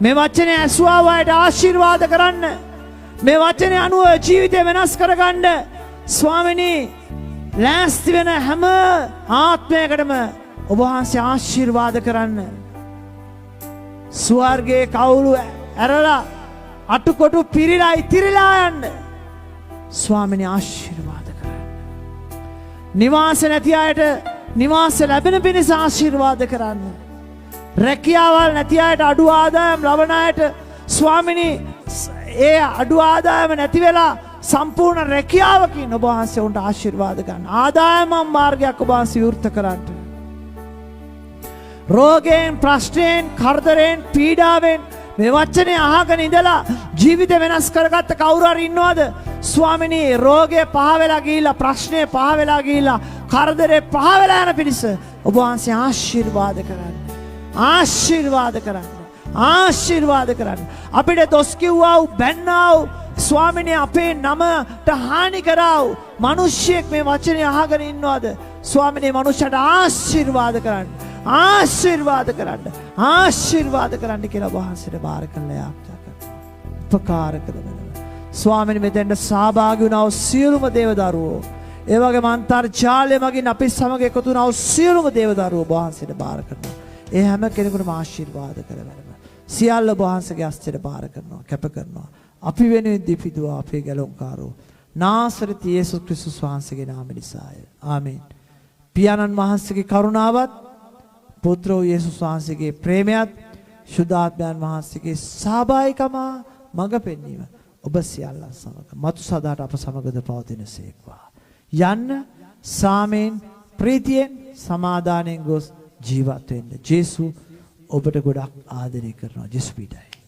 මේ වචනේ ඇසුවා වයට ආශිර්වාද කරන්න. මේ වචනේ අනුව ජීවිතය වෙනස් කරගන්න ස්වාමිනී ලෑස්ති වෙන හැම ආත්මයකටම ඔබ වහන්සේ ආශිර්වාද කරන්න. ස්වර්ගයේ කවුළු ඇරලා අටුකොටු පිරීලා ඉතිරිලා යන්න ස්වාමිනී ආශිර්වාද කරන්න. නිවාස නැති අයට නිවාස ලැබෙන පිණිස ආශිර්වාද කරන්න. රැකියාවල් නැති අයට අඩු ආදායම් ලබන අයට ස්වාමිනී ඒ අඩු ආදායම නැති වෙලා සම්පූර්ණ රැකියාවකින් ඔබ වහන්සේ උන්ට ආශිර්වාද ගන්න. ආදායම මාර්ගයක් ඔබ වහන්සේ විවෘත කරන්න. රෝගයෙන්, ප්‍රශ්නයෙන්, කරදරයෙන්, පීඩාවෙන් මේ වචනේ අහගෙන ඉඳලා ජීවිත වෙනස් කරගත්ත කවුරු හරි ඉන්නවද? ස්වාමිනී රෝගය පහ වෙලා ගිහිල්ලා, ප්‍රශ්නේ පහ වෙලා ගිහිල්ලා, කරදරේ පහ වෙලා යන පිණිස ඔබ වහන්සේ ආශිර්වාද කරන්න. ආශිර්වාද කරන්න. ආශිර්වාද කරන්න. අපිට දොස් කිව්වා වූ බැන්නා වූ ස්වාමිනේ අපේ නමට හානි කරා වූ මිනිස්සෙක් මේ වචනේ අහගෙන ඉන්නවද? ස්වාමිනේ මනුෂ්‍යයට ආශිර්වාද කරන්න. ආශිර්වාද කරන්න. ආශිර්වාද කරන්න කියලා වහන්සේට බාර කළා යාඥා කරනවා. උපකාර කරනවා. ස්වාමිනේ මෙතෙන්ට සහභාගී වුණා වූ සියලුම දේව දරුවෝ, ඒ වගේම අන්තර්ජාලය මගින් අපි සමග එකතු වුණා වූ සියලුම දේව දරුවෝ වහන්සේට බාර කරනවා. ඒ හැම කෙනෙකුටම ආශිර්වාද කරවන්න. සියල්ල ඔබ වහන්සේගේ හස්තයට බාර කරනවා, කැප කරනවා. අපි වෙනුවෙන් දීපිදුවා අපේ ගැලොන්කාරෝ නාසරති යේසුස් ක්‍රිස්තුස් වහන්සේගේ නාම නිසාය. ආමේන්. පියාණන් වහන්සේගේ කරුණාවත් පුත්‍ර වූ යේසුස් වහන්සේගේ ප්‍රේමයත් සුද්ධාත්මයන් වහන්සේගේ සහභාගීකම මඟ පෙන්වීම ඔබ සියල්ලන් සමග මතු සදාට අප සමගද පවතිනසේක්වා. යන්න සාමයෙන් ප්‍රීතියෙන් සමාදානයෙන් ගොස් ජීවත් වෙන්න. ජේසු ඔබට ගොඩක් ආදරය කරනවා. ජේසු පිටයි.